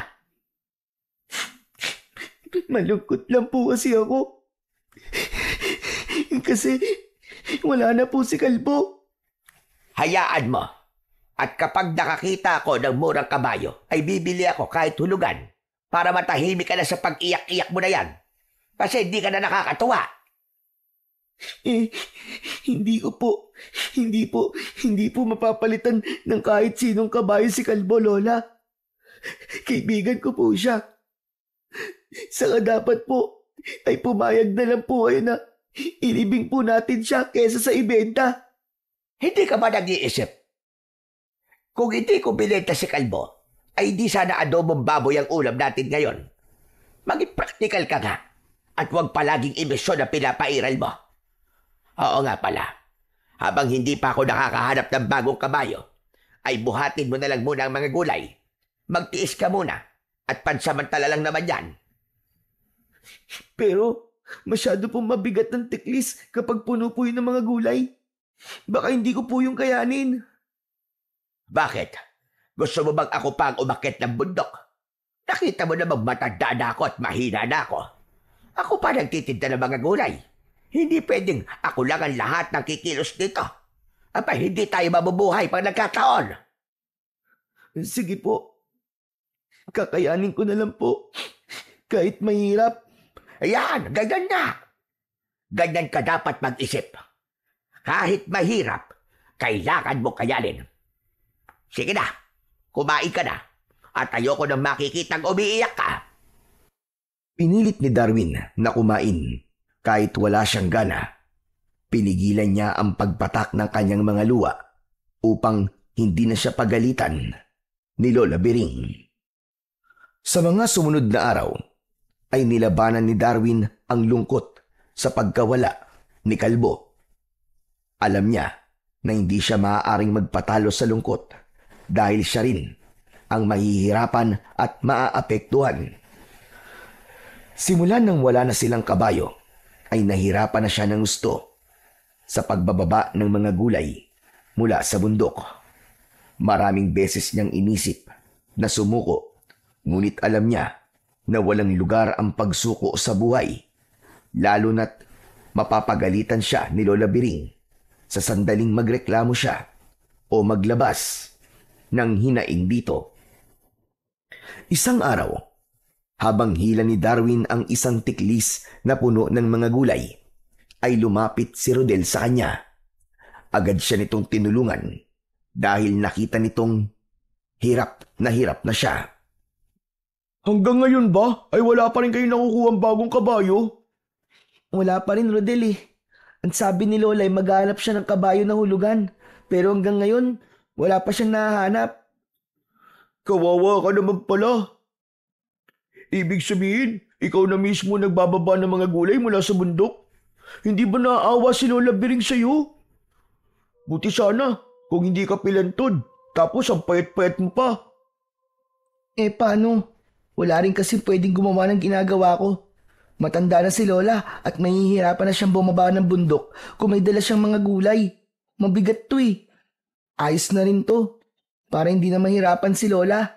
Malungkot lang po kasi ako. Kasi wala na po si Kalbo. Hayaan mo. At kapag nakakita ako ng murang kabayo, ay bibili ako kahit hulugan para matahimik ka na sa pag-iyak-iyak mo na yan. Kasi hindi ka na nakakatuwa. Hindi po mapapalitan ng kahit sinong kabayo si Kalbo, Lola. Kaibigan ko po siya. Saka dapat po ay pumayag na lang po kayo na ilibing po natin siya kesa sa ibenta. Hindi ka ba nag-iisip? Kung hindi ko binenta si Kalbo, ay di sana adobong baboy ang ulam natin ngayon. Maging practical ka nga at huwag palaging imisyon na pinapairal mo. Oo nga pala, habang hindi pa ako nakakahanap ng bagong kabayo, ay buhatin mo na lang muna ang mga gulay. Magtiis ka muna at pansamantala lang naman yan. Pero masyado pong mabigat ng tiklis kapag puno po yun ng mga gulay. Baka hindi ko po yung kayanin. Bakit? Gusto mo bang ako pang umakyat ng bundok? Nakita mo na matanda na ako at mahina na ako. Ako pa nagtitinda ng mga gulay. Hindi pwedeng ako lang ang lahat ng kikilos dito. Aba, hindi tayo mabubuhay pag nagkataon. Sige po. Kakayanin ko na lang po. Kahit mahirap. Ayan, ganyan na. Ganyan ka dapat mag-isip. Kahit mahirap, kailangan mo kayanin. Sige na, kumain ka na. At ayoko nang makikitang umiiyak ka. Pinilit ni Darwin na kumain. Kahit wala siyang gana, pinigilan niya ang pagpatak ng kanyang mga luha upang hindi na siya pagalitan ni Lola Biring. Sa mga sumunod na araw, ay nilabanan ni Darwin ang lungkot sa pagkawala ni Kalbo. Alam niya na hindi siya maaaring magpatalo sa lungkot dahil siya rin ang mahihirapan at maaapektuhan. Simulan nang wala na silang kabayo, ay nahirapan na siya ng gusto sa pagbababa ng mga gulay mula sa bundok. Maraming beses niyang inisip na sumuko, ngunit alam niya na walang lugar ang pagsuko sa buhay, lalo na't mapapagalitan siya ni Lola Biring sa sandaling magreklamo siya o maglabas ng hinaing dito. Isang araw, habang hila ni Darwin ang isang tiklis na puno ng mga gulay, ay lumapit si Rodel sa kanya. Agad siya nitong tinulungan dahil nakita nitong hirap na siya. Hanggang ngayon ba ay wala pa rin kayo nakukuha ang bagong kabayo? Wala pa rin, Rodel eh. Ang sabi ni Lola ay maghanap siya ng kabayo na hulugan. Pero hanggang ngayon, wala pa siyang nahanap. Kawawa ka naman pala. Ibig sabihin, ikaw na mismo nagbababa ng mga gulay mula sa bundok? Hindi ba naaawa si Lola Biring sa'yo? Buti sana kung hindi ka pilantod, tapos ang payat-payat mo pa. Paano? Wala rin kasi pwedeng gumawa ng ginagawa ko. Matanda na si Lola at mahihirapan na siyang bumaba ng bundok kung may dala siyang mga gulay. Mabigat to eh. Ayos na rin to, para hindi na mahirapan si Lola.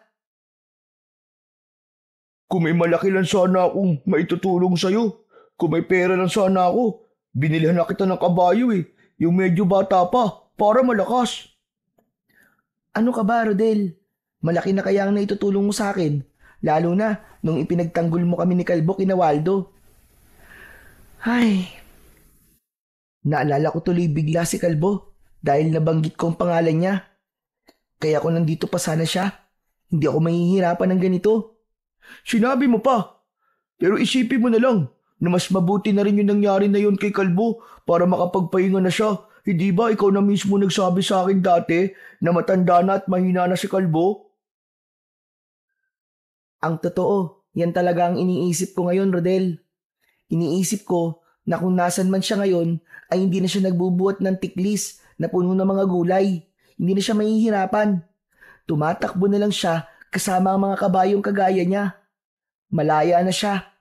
Kung may malaki lang sana akong maitutulong sa'yo. Kung may pera lang sana ako, binilhan na kita ng kabayo eh. Yung medyo bata pa, para malakas. Ano ka ba, Rodel? Malaki na kaya ang naitutulong mo sa akin? Lalo na nung ipinagtanggol mo kami ni Kalbo kina Waldo. Ay, naalala ko tuloy bigla si Kalbo dahil nabanggit ko ang pangalan niya. Kaya kung nandito pa sana siya, hindi ako mahihirapan ng ganito. Sinabi mo pa, pero isipin mo na lang na mas mabuti na rin yung nangyari na yun kay Kalbo para makapagpahinga na siya. Hindi ba ikaw na mismo nagsabi sa akin dati na matanda na at mahina na si Kalbo? Ang totoo, yan talaga ang iniisip ko ngayon, Rodel. Iniisip ko na kung nasan man siya ngayon ay hindi na siya nagbubuhat ng tiklis na puno ng mga gulay. Hindi na siya mahihirapan. Tumatakbo na lang siya kasama ang mga kabayong kagaya niya. Malaya na siya.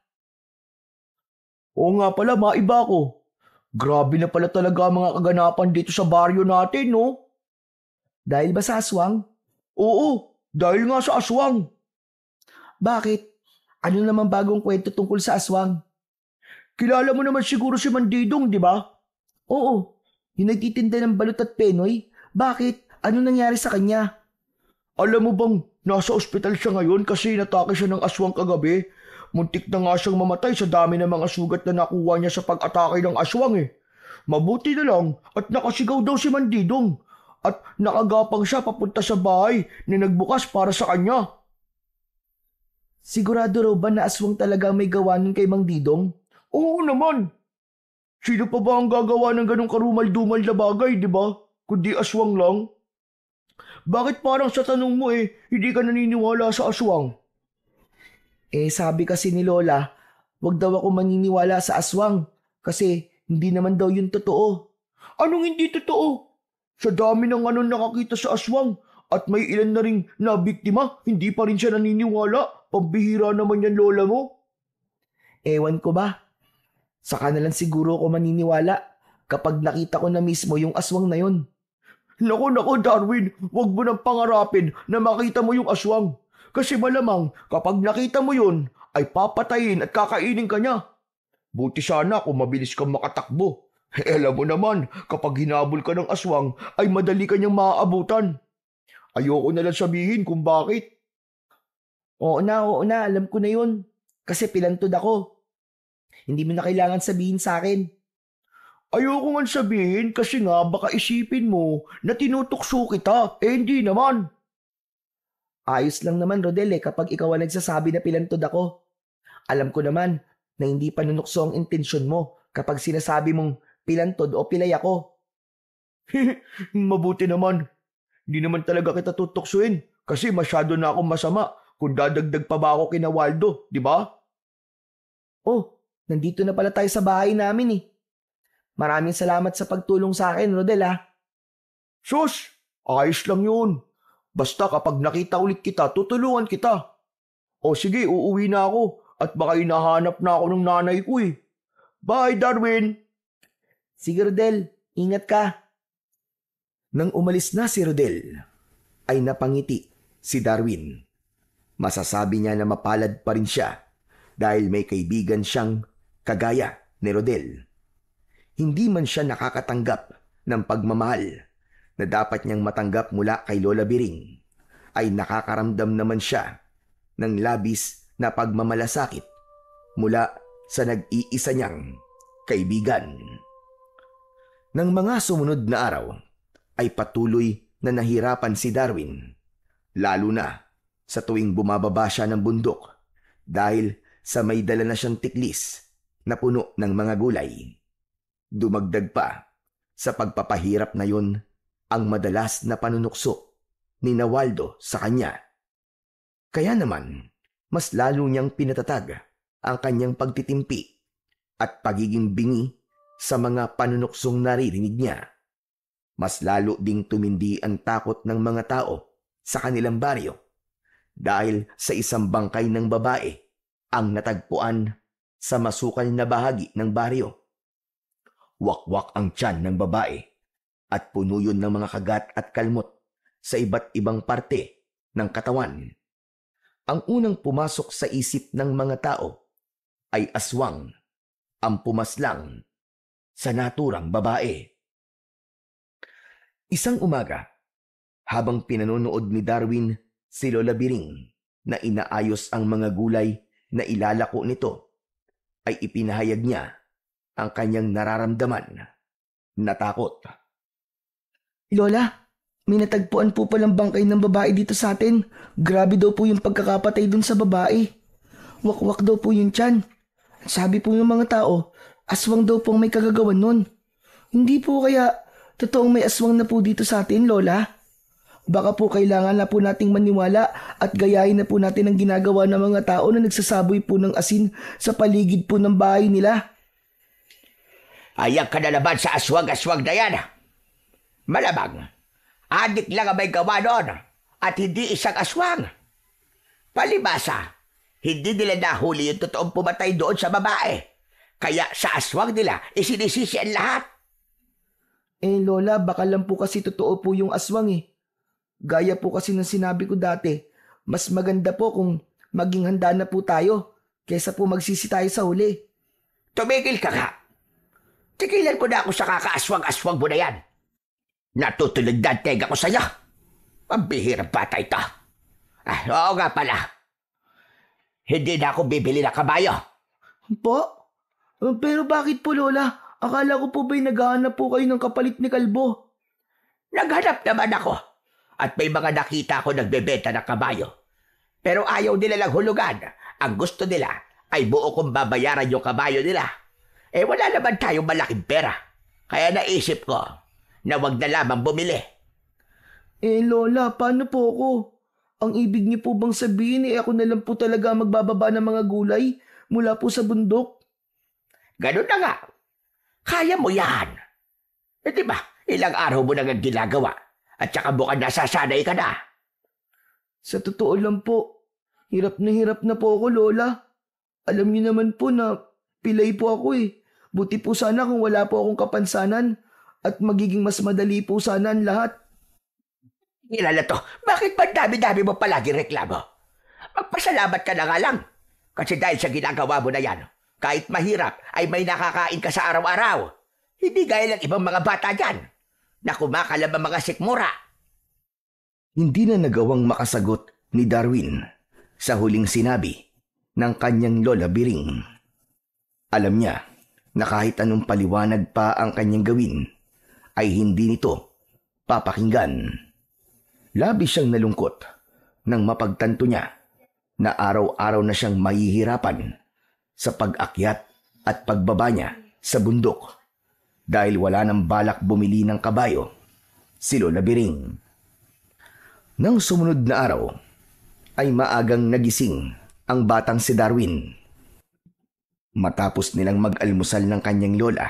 Oo nga pala, maiba ko. Grabe na pala talaga ang mga kaganapan dito sa baryo natin, no? Dahil ba sa aswang? Oo, dahil nga sa aswang. Bakit? Ano naman bagong kwento tungkol sa aswang? Kilala mo naman siguro si Mandidong, di ba? Oo, yung nagtitinda ng balot at penoy. Bakit? Ano nangyari sa kanya? Alam mo bang nasa ospital siya ngayon kasi natake siya ng aswang kagabi? Muntik na nga siyang mamatay sa dami ng mga sugat na nakuha niya sa pag-atake ng aswang eh. Mabuti na lang at nakasigaw daw si Mandidong at nakagapang siya papunta sa bahay na nagbukas para sa kanya. Sigurado raw ba na aswang talaga may gawa nun kay Mang Didong? Oo naman. Sino pa ba ang gagawa ng ganong karumal-dumal na bagay, di ba? Kundi aswang lang. Bakit parang sa tanong mo hindi ka naniniwala sa aswang? Sabi kasi ni Lola, wag daw ako maniniwala sa aswang kasi hindi naman daw yun totoo. Anong hindi totoo? Sa dami ng nakakita sa aswang at may ilan na ring nabiktima, hindi pa rin siya naniniwala. Pambihira naman yan, Lola mo. Ewan ko ba? Saka na lang siguro ako maniniwala kapag nakita ko na mismo yung aswang na yun. Naku, Darwin, wag mo nang pangarapin na makita mo yung aswang. Kasi malamang kapag nakita mo yun, ay papatayin at kakainin ka niya. Buti sana kung mabilis kang makatakbo. Alam mo naman, kapag hinabol ka ng aswang, ay madali ka niyang maaabutan. Ayoko na lang sabihin kung bakit. Oo na, alam ko na yun. Kasi pilantod ako. Hindi mo na kailangan sabihin sa akin. Ayoko nga sabihin kasi nga baka isipin mo na tinutukso kita. Hindi naman. Ayos lang naman, Rodel, kapag ikaw ang nagsasabi na pilantod ako. Alam ko naman na hindi panunukso ang intensyon mo kapag sinasabi mong pilantod o pilay ako. Mabuti naman. Hindi naman talaga kita tutuksuin kasi masyado na akong masama kung dadagdag pa ba ako kina Waldo, di ba? Oh, nandito na pala tayo sa bahay namin eh. Maraming salamat sa pagtulong sa akin, Rodel ha. Sus, ayos lang yun. Basta kapag nakita ulit kita, tutulungan kita. O sige, uuwi na ako at baka hinahanap na ako ng nanay ko eh. Bye, Darwin! Sige, Rodel. Ingat ka. Nang umalis na si Rodel, ay napangiti si Darwin. Masasabi niya na mapalad pa rin siya dahil may kaibigan siyang kagaya ni Rodel. Hindi man siya nakakatanggap ng pagmamahal na dapat niyang matanggap mula kay Lola Biring, ay nakakaramdam naman siya ng labis na pagmamalasakit mula sa nag-iisa niyang kaibigan. Nang mga sumunod na araw, ay patuloy na nahirapan si Darwin, lalo na sa tuwing bumababa siya ng bundok dahil sa may dala na siyang tiklis na puno ng mga gulay. Dumagdag pa sa pagpapahirap na yun ang madalas na panunukso ni Waldo sa kanya. Kaya naman, mas lalo niyang pinatatag ang kanyang pagtitimpi at pagiging bingi sa mga panunuksong naririnig niya. Mas lalo ding tumindi ang takot ng mga tao sa kanilang baryo dahil sa isang bangkay ng babae ang natagpuan sa masukal na bahagi ng baryo. Wakwak ang tiyan ng babae at puno yun ng mga kagat at kalmot sa iba't ibang parte ng katawan. Ang unang pumasok sa isip ng mga tao ay aswang ang pumaslang sa naturang babae. Isang umaga, habang pinanonood ni Darwin si Lola Biring na inaayos ang mga gulay na ilalako nito, ay ipinahayag niya ang kanyang nararamdaman na takot. Lola, may natagpuan po palang bangkay ng babae dito sa atin. Grabe daw po yung pagkakapatay dun sa babae. Wakwak daw po yung tiyan. Sabi po ng mga tao, aswang daw pong may kagagawan nun. Hindi po kaya totoong may aswang na po dito sa atin, Lola? Baka po kailangan na po nating maniwala at gayahin na po natin ang ginagawa ng mga tao na nagsasaboy po ng asin sa paligid po ng bahay nila. Ayak ka na naman sa aswang-aswang na yan. Malamang, adik lang ang may gawa noon at hindi isang aswang. Palibasa, hindi nila nahuli yung totoong pumatay doon sa babae. Kaya sa aswang nila, isinisisi ang lahat. Lola, baka lang po kasi totoo po yung aswang eh. Gaya po kasi ng sinabi ko dati, mas maganda po kung maging handa na po tayo kaysa po magsisi tayo sa huli. Tumigil ka nga. Tigilan ko na ako sa kakaaswang-aswang mo na yan. Natutulog na ang tega ko sa'yo. Pambihirang bata ito. Oo nga pala. Hindi na ako bibili ng kabayo. Po? Pero bakit po, Lola? Akala ko po ba'y naghahanap po kayo ng kapalit ni Kalbo? Naghanap naman ako. At may mga nakita ko nagbebenta ng kabayo. Pero ayaw nila lang hulugan. Ang gusto nila ay buo kong babayaran yung kabayo nila. Wala naman tayong malaking pera. Kaya naisip ko na wag na lamang bumili. Lola, paano po ako? Ang ibig niyo po bang sabihin ako na lang po talaga magbababa ng mga gulay mula po sa bundok? Ganun na nga. Kaya mo yan. Diba, ilang araw mo nang ginagawa at saka mukhang nasasanay ka na. Sa totoo lang po, hirap na po ako, Lola. Alam niyo naman po na pilay po ako eh. Buti po sana kung wala po akong kapansanan at magiging mas madali po sana ang lahat. Kilala to, bakit ba dami-dami mo palagi reklamo? Magpasalamat ka na nga lang. Kasi dahil sa ginagawa mo na yan, kahit mahirap ay may nakakain ka sa araw-araw. Hindi gaya ng ibang mga bata dyan na kumakalab ang mga sikmura. Hindi na nagawang makasagot ni Darwin sa huling sinabi ng kanyang lola Biring. Alam niya na kahit anong paliwanag pa ang kanyang gawin, ay hindi nito papakinggan. Labis siyang nalungkot nang mapagtanto niya na araw-araw na siyang mahihirapan sa pag-akyat at pagbaba niya sa bundok dahil wala nang balak bumili ng kabayo si Lola Biring. Nang sumunod na araw ay maagang nagising ang batang si Darwin. Matapos nilang mag-almusal ng kanyang lola,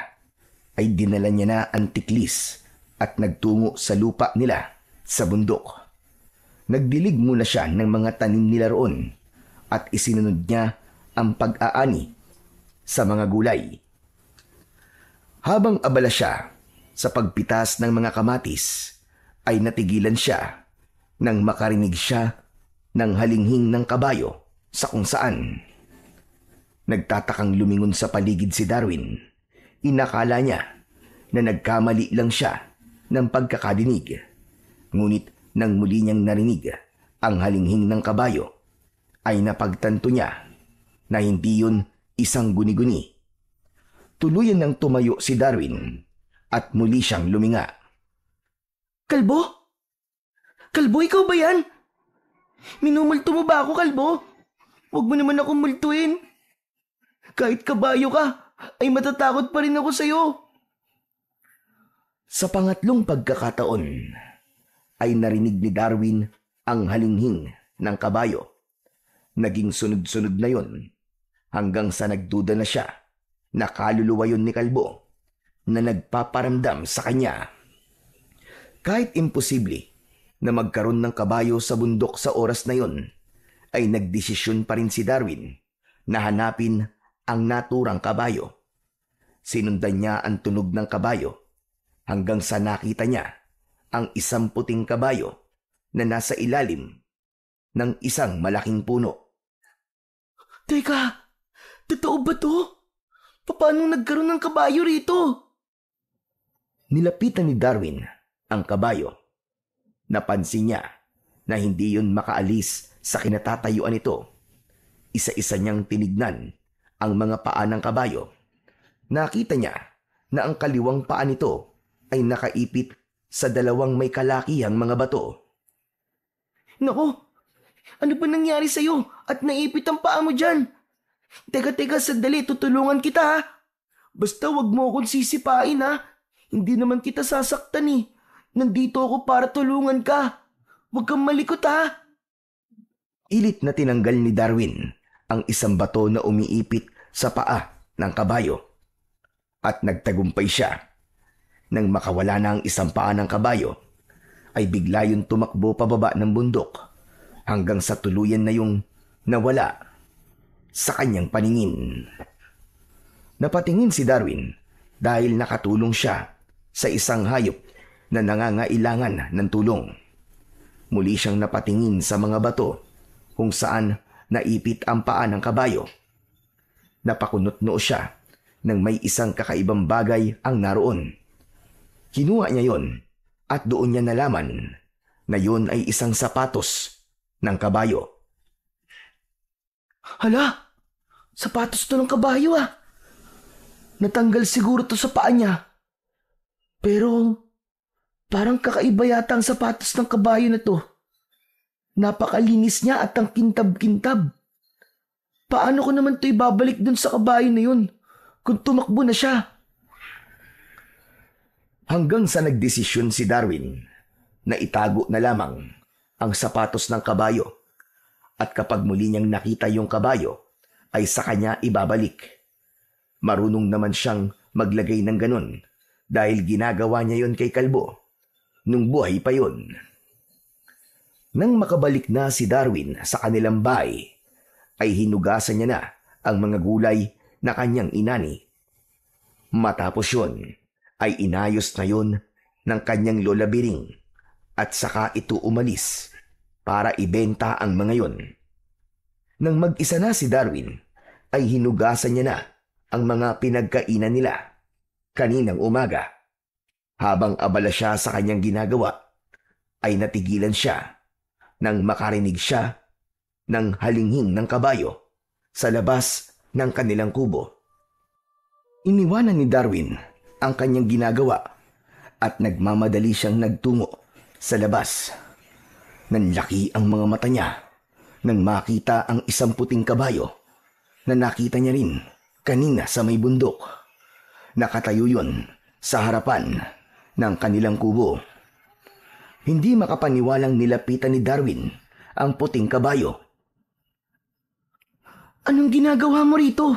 ay dinala niya na ang tiklis at nagtungo sa lupa nila sa bundok. Nagdilig muna siya ng mga tanim nila roon at isinunod niya ang pag-aani sa mga gulay. Habang abala siya sa pagpitas ng mga kamatis, ay natigilan siya nang makarinig siya ng halinghing ng kabayo sa kung saan. Nagtatakang lumingon sa paligid si Darwin. Inakala niya na nagkamali lang siya ng pagkakadinig. Ngunit nang muli niyang narinig ang halinghing ng kabayo, ay napagtanto niya na hindi yun isang guni-guni. Tuluyan nang tumayo si Darwin at muli siyang luminga. Kalbo? Kalbo, ikaw ba yan? Minumulto mo ba ako, Kalbo? Huwag mo naman akong multuin. Kahit kabayo ka, ay matatakot pa rin ako sa'yo. Sa pangatlong pagkakataon, ay narinig ni Darwin ang halinghing ng kabayo. Naging sunod-sunod na yon hanggang sa nagduda na siya na kaluluwa yun ni Kalbo na nagpaparamdam sa kanya. Kahit imposible na magkaroon ng kabayo sa bundok sa oras na yon, ay nagdesisyon pa rin si Darwin na hanapin ang naturang kabayo. Sinundan niya ang tunog ng kabayo hanggang sa nakita niya ang isang puting kabayo na nasa ilalim ng isang malaking puno. Teka, totoo ba to? Paano nagkaroon ng kabayo rito? Nilapitan ni Darwin ang kabayo. Napansin niya na hindi yun makaalis sa kinatatayuan nito. Isa-isa niyang tinignan ang mga paa ng kabayo. Nakita niya na ang kaliwang paa nito ay nakaipit sa dalawang may kalakihang mga bato. Naku, ano ba nangyari sa'yo at naipit ang paa mo dyan? Teka, sandali, tutulungan kita ha. Basta wag mo akong sisipain ha. Hindi naman kita sasaktan eh. Nandito ako para tulungan ka. Huwag kang malikot ha. Ilit na tinanggal ni Darwin ang isang bato na umiipit sa paa ng kabayo. At nagtagumpay siya. Nang makawala na ang isang paa ng kabayo, ay bigla yung tumakbo pababa ng bundok hanggang sa tuluyan na yung nawala sa kanyang paningin. Napatingin si Darwin dahil nakatulong siya sa isang hayop na nangangailangan ng tulong. Muli siyang napatingin sa mga bato kung saan naipit ang paa ng kabayo. Napakunot-noo siya nang may isang kakaibang bagay ang naroon. Kinuha niya yon at doon niya nalaman na yon ay isang sapatos ng kabayo. Hala, sapatos to ng kabayo ah. Natanggal siguro to sa paa niya. Pero parang kakaiba yata ang sapatos ng kabayo na to. Napakalinis niya at ang kintab-kintab. Paano ko naman to ibabalik dun sa kabayo na yun kung tumakbo na siya? Hanggang sa nagdesisyon si Darwin na itago na lamang ang sapatos ng kabayo at kapag muli niyang nakita yung kabayo ay sa kanya ibabalik. Marunong naman siyang maglagay ng ganun dahil ginagawa niya yon kay Kalbo nung buhay pa yon. Nang makabalik na si Darwin sa kanilang bahay ay hinugasan niya na ang mga gulay na kanyang inani. Matapos yon ay inayos na yon ng kanyang lola Biring at saka ito umalis para ibenta ang mga yon. Nang mag-isa na si Darwin ay hinugasan niya na ang mga pinagkainan nila kaninang umaga. Habang abala siya sa kanyang ginagawa ay natigilan siya nang makarinig siya ng halinghing ng kabayo sa labas ng kanilang kubo. Iniwanan ni Darwin ang kanyang ginagawa at nagmamadali siyang nagtungo sa labas. Nanlaki ang mga mata niya nang makita ang isang puting kabayo na nakita niya rin kanina sa may bundok. Nakatayo yun sa harapan ng kanilang kubo. Hindi makapaniwalang nilapitan ni Darwin ang puting kabayo. Anong ginagawa mo rito?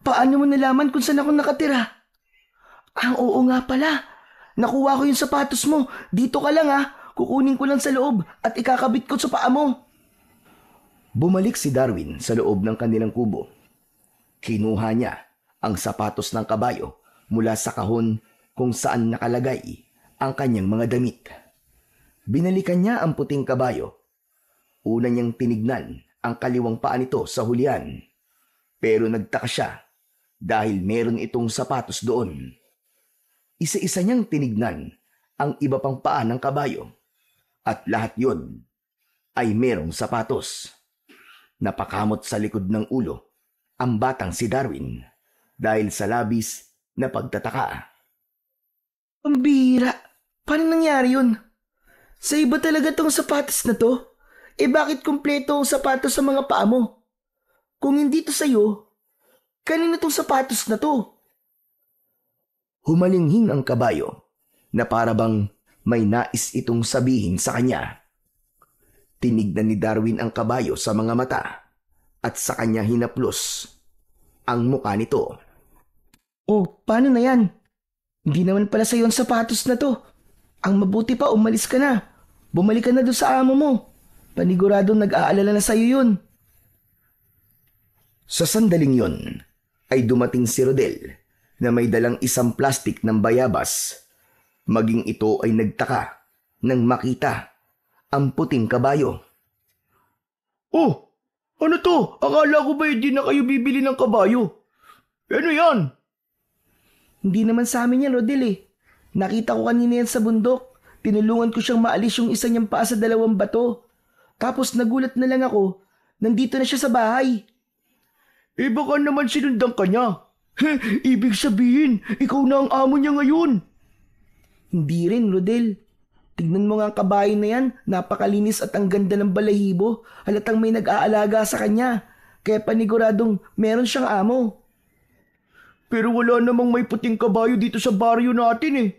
Paano mo nalaman kung saan ako nakatira? Oo nga pala. Nakuha ko yung sapatos mo. Dito ka lang ha. Kukunin ko lang sa loob at ikakabit ko sa paa mo. Bumalik si Darwin sa loob ng kanilang kubo. Kinuha niya ang sapatos ng kabayo mula sa kahon kung saan nakalagay ang kanyang mga damit. Binalikan niya ang puting kabayo. Una niyang tinignan ang kaliwang paa nito sa hulihan. Pero nagtaka siya dahil meron itong sapatos doon. Isa-isa niyang tinignan ang iba pang paa ng kabayo at lahat yon ay merong sapatos. Napakamot sa likod ng ulo ang batang si Darwin dahil sa labis na pagtataka. Ang bihira. Paano nangyari yun? Sa iba talaga tong sapatos na to? Bakit kumpleto ang sapatos sa mga paa mo? Kung hindi to sa'yo, kanino tong sapatos na to? Humalinghing ang kabayo na parabang may nais itong sabihin sa kanya. Tinignan ni Darwin ang kabayo sa mga mata at sa kanya hinaplos ang mukha nito. Oh, paano na yan? Hindi naman pala sa'yo ang sapatos na to. Ang mabuti pa, umalis ka na. Bumalik ka na doon sa amo mo. Paniguradong nag-aalala na sa'yo yun. Sa sandaling yon ay dumating si Rodel na may dalang isang plastik ng bayabas. Maging ito ay nagtaka nang makita ang puting kabayo. Oh, ano to? Akala ko ba hindi na kayo bibili ng kabayo? Ano yan? Hindi naman sa amin yan, Rodel eh. Nakita ko kanina yan sa bundok. Tinulungan ko siyang maalis yung isa niyang paa sa dalawang bato. Tapos nagulat na lang ako, nandito na siya sa bahay. Baka naman sinundan ka niya. Ibig sabihin, ikaw na ang amo niya ngayon. Hindi rin, Rodel. Tignan mo nga ang kabayo na yan, napakalinis at ang ganda ng balahibo. Halatang may nag-aalaga sa kanya. Kaya paniguradong meron siyang amo. Pero wala namang may puting kabayo dito sa baryo natin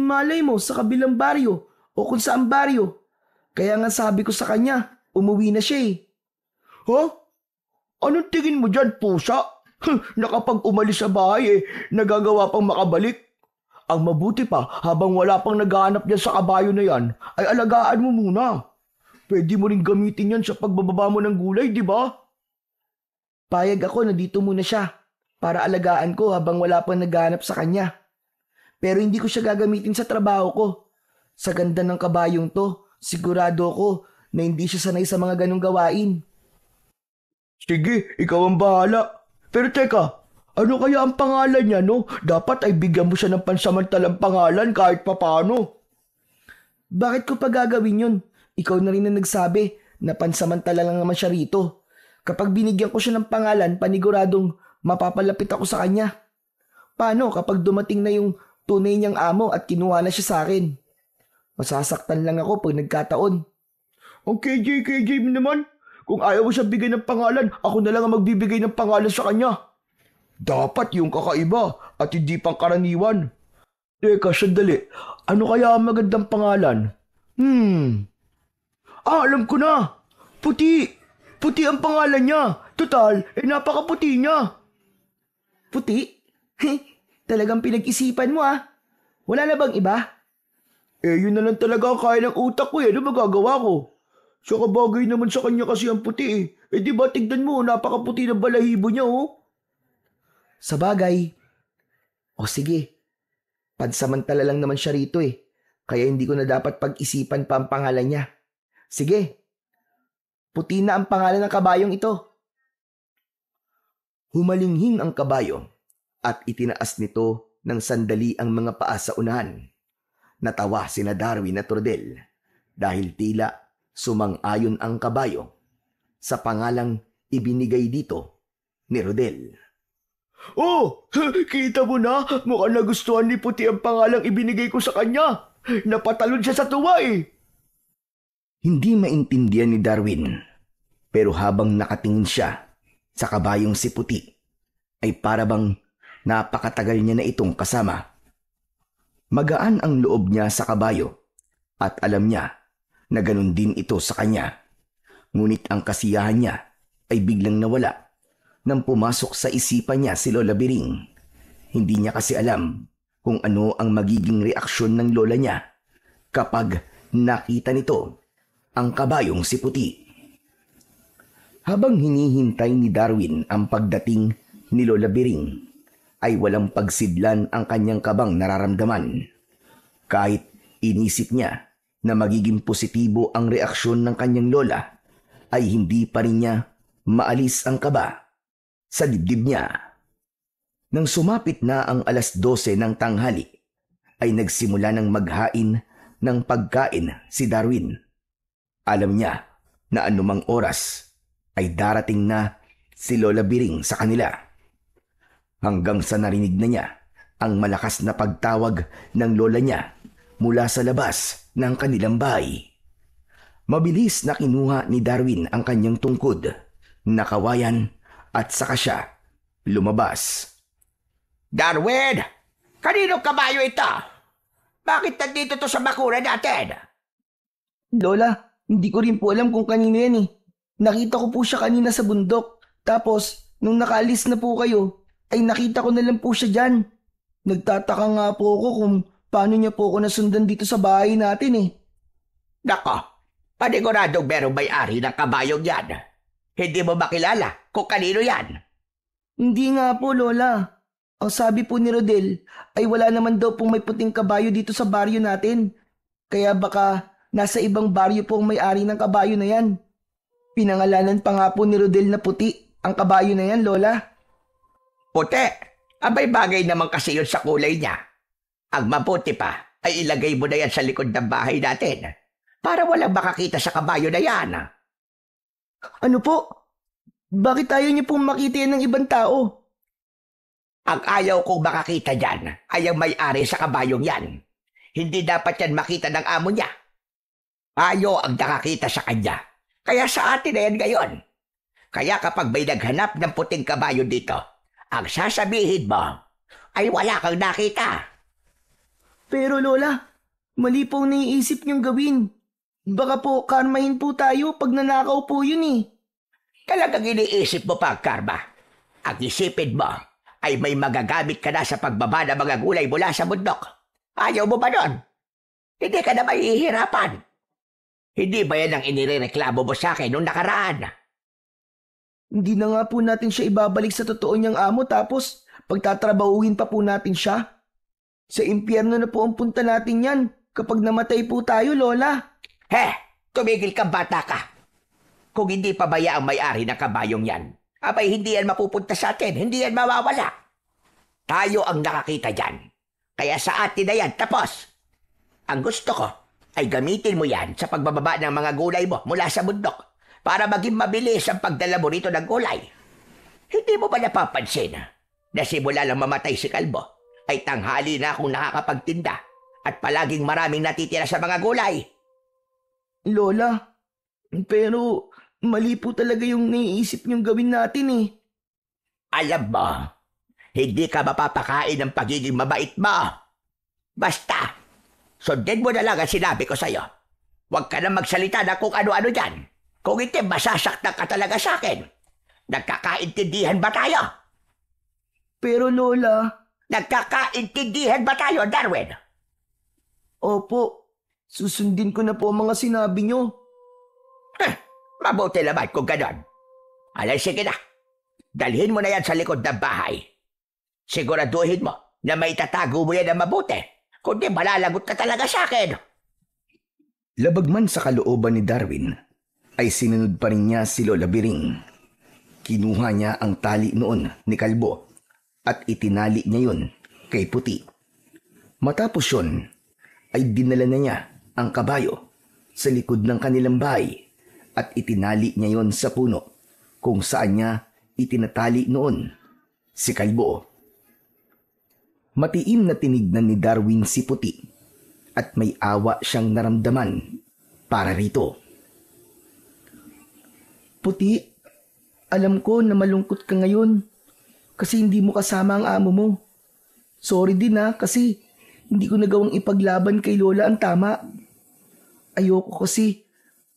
Malay mo sa kabilang baryo o kung saan baryo. Kaya nga sabi ko sa kanya, umuwi na siya Ha? Anong tingin mo dyan, pusa? Nakapag umalis sa bahay nagagawa pang makabalik. Ang mabuti pa, habang wala pang naghahanap dyan sa kabayo na yan, ay alagaan mo muna. Pwede mo rin gamitin yan sa pagbababa mo ng gulay, di ba? Payag ako na dito muna siya para alagaan ko habang wala pang naghahanap sa kanya. Pero hindi ko siya gagamitin sa trabaho ko. Sa ganda ng kabayong to, sigurado ko na hindi siya sanay sa mga ganong gawain. Sige, ikaw ang bahala. Pero teka, ano kaya ang pangalan niya, no? Dapat ay bigyan mo siya ng pansamantalang pangalan kahit papano. Bakit ko pa gagawin yun? Ikaw na rin na nagsabi na pansamantala lang naman siya rito. Kapag binigyan ko siya ng pangalan, paniguradong mapapalapit ako sa kanya. Paano kapag dumating na yung tunay niyang amo at kinuha na siya sa akin? Masasaktan lang ako pag nagkataon. Ang KJ mo naman. Kung ayaw mo siya bigay ng pangalan, ako na lang ang magbibigay ng pangalan sa kanya. Dapat yung kakaiba at hindi pangkaraniwan. Teka, sandali. Ano kaya ang magandang pangalan? Alam ko na. Puti. Puti ang pangalan niya. Total, napakaputi niya. Puti? Talagang pinag-isipan mo Wala na bang iba? Yun na lang talaga ang kaya ng utak ko Ano magagawa ko? Saka bagay naman sa kanya kasi ang puti di ba tignan mo, napakaputi ng balahibo niya Sa bagay. O sige. Pansamantala lang naman siya rito Kaya hindi ko na dapat pag-isipan pa ang pangalan niya. Sige. Puti na ang pangalan ng kabayong ito. Humalinghing ang kabayo at itinaas nito ng sandali ang mga paa sa unahan. Natawa sina Darwin at Rodel dahil tila sumang-ayon ang kabayo sa pangalang ibinigay dito ni Rodel. Kita mo na, mukhang nagustuhan ni Puti ang pangalang ibinigay ko sa kanya. Napatalon siya sa tuwa Hindi maintindihan ni Darwin, pero habang nakatingin siya sa kabayong si Puti, ay parabang napakatagal niya na itong kasama. Magaan ang loob niya sa kabayo at alam niya na ganun din ito sa kanya. Ngunit ang kasiyahan niya ay biglang nawala nang pumasok sa isipan niya si Lola Biring. Hindi niya kasi alam kung ano ang magiging reaksyon ng lola niya kapag nakita nito ang kabayong si Puti. Habang hinihintay ni Darwin ang pagdating ni Lola Biring, ay walang pagsidlan ang kanyang kabang nararamdaman. Kahit inisip niya na magiging positibo ang reaksyon ng kanyang lola, ay hindi pa rin niya maalis ang kaba sa dibdib niya. Nang sumapit na ang 12:00 ng tanghali, ay nagsimula ng maghain ng pagkain si Darwin. Alam niya na anumang oras ay darating na si Lola Biring sa kanila. Hanggang sa narinig na niya ang malakas na pagtawag ng lola niya mula sa labas ng kanilang bahay. Mabilis na kinuha ni Darwin ang kanyang tungkod, nakawayan at saka siya lumabas. Darwin! Kanino kabayo ito? Bakit nandito to sa bakuran natin? Lola, hindi ko rin po alam kung kanino yan Nakita ko po siya kanina sa bundok. Tapos, nung nakaalis na po kayo, ay nakita ko na lang po siya dyan. Nagtataka nga po ako kung paano niya po ako nasundan dito sa bahay natin Nako, paniguradong merong may-ari ng kabayong yan. Hindi mo makilala kung kanino yan. Hindi nga po, Lola. Ang sabi po ni Rodel ay wala naman daw pong may puting kabayo dito sa baryo natin. Kaya baka nasa ibang baryo po ang may-ari ng kabayo na yan. Pinangalanan pa nga po ni Rodel na puti ang kabayo na yan, Lola. Puti? Abay bagay naman kasi yun sa kulay niya. Ang mabuti pa ay ilagay mo na yan sa likod ng bahay natin para walang makakita sa kabayo na yan. Ano po? Bakit ayaw niyo pong makita yan ng ibang tao? Ang ayaw kong makakita dyan ay ang may-ari sa kabayong yan. Hindi dapat yan makita ng amo niya. Ayaw ang nakakita sa kanya. Kaya sa atin na yan ngayon. Kaya kapag may naghanap ng puting kabayo dito, ang sasabihin mo ay wala kang nakita. Pero Lola, mali po ang naiisip niyong gawin. Baka po karmahin po tayo pag nanakaw po yun eh. Talagang iniisip mo pa, Karma. Ang isipin mo ay may magagamit ka na sa pagbaba ng mga gulay mula sa bundok. Ayaw mo ba nun? Hindi ka na mahihirapan. Hindi ba yan ang inireklamo mo sa akin nung nakaraan? Hindi na nga po natin siya ibabalik sa totoo niyang amo tapos pagtatrabahuhin pa po natin siya. Sa impyerno na po ang punta natin yan kapag namatay po tayo, Lola. Tumigil ka, bata ka. Kung hindi pabaya ang may-ari ng kabayong yan, abay hindi yan mapupunta sa atin, hindi yan mawawala. Tayo ang nakakita dyan. Kaya sa atin na yan, tapos. Ang gusto ko ay gamitin mo yan sa pagbababa ng mga gulay mo mula sa bundok para maging mabilis ang pagdala mo rito ng gulay. Hindi mo ba napapansin na simula lang mamatay si Kalbo ay tanghali na akong nakakapagtinda at palaging maraming natitira sa mga gulay? Lola, pero mali po talaga yung naiisip niyong gawin natin eh. Alam mo, hindi ka mapapakain ng pagiging mabait mo. Basta, sundin mo na lang ang sinabi ko sa'yo. Huwag ka na magsalita na kung ano-ano dyan. Kung hindi, masasaktan ka talaga sa akin. Nagkakaintindihan ba tayo? Pero Lola... Nagkakaintindihan ba tayo, Darwin? Opo, susundin ko na po ang mga sinabi niyo. Mabuti naman kung ganon. Alay, sige na. Dalhin mo na yan sa likod ng bahay. Siguraduhin mo na may tatago mo yan na mabuti. Kundi malalagot ka talaga sa akin. Labag man sa kalooban ni Darwin, ay sinunod pa rin niya si Lola Biring. Kinuha niya ang tali noon ni Kalbo at itinali niya yun kay Puti. Matapos yun, ay dinala na niya ang kabayo sa likod ng kanilang bahay at itinali niya yon sa puno kung saan niya itinatali noon si Kalbo. Matiim na tinignan ni Darwin si Puti at may awa siyang naramdaman para rito. Puti, alam ko na malungkot ka ngayon kasi hindi mo kasama ang amo mo. Sorry din kasi hindi ko nagawang ipaglaban kay Lola ang tama. Ayoko kasi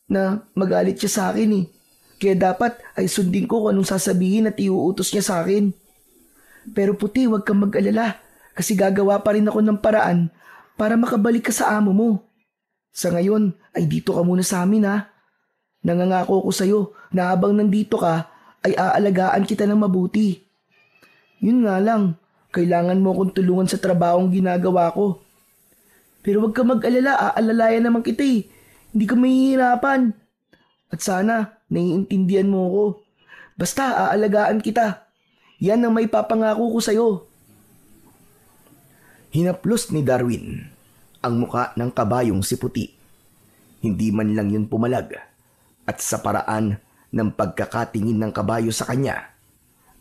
na magalit siya sa akin eh. Kaya dapat ay sundin ko kung anong sasabihin at iuutos niya sa akin. Pero Puti, huwag kang mag-alala kasi gagawa pa rin ako ng paraan para makabalik ka sa amo mo. Sa ngayon ay dito ka muna sa amin ha. Nangangako ko sa'yo na habang nandito ka ay aalagaan kita ng mabuti. Yun nga lang, kailangan mo akong tulungan sa trabahong ginagawa ko. Pero huwag ka mag-alala, aalalayan naman kita eh. Hindi ka mahihirapan. At sana, naiintindihan mo ako. Basta, aalagaan kita. Yan ang may papangako ko sa'yo. Hinaplos ni Darwin ang muka ng kabayong si Puti. Hindi man lang yun pumalag at sa paraan ng pagkakatingin ng kabayo sa kanya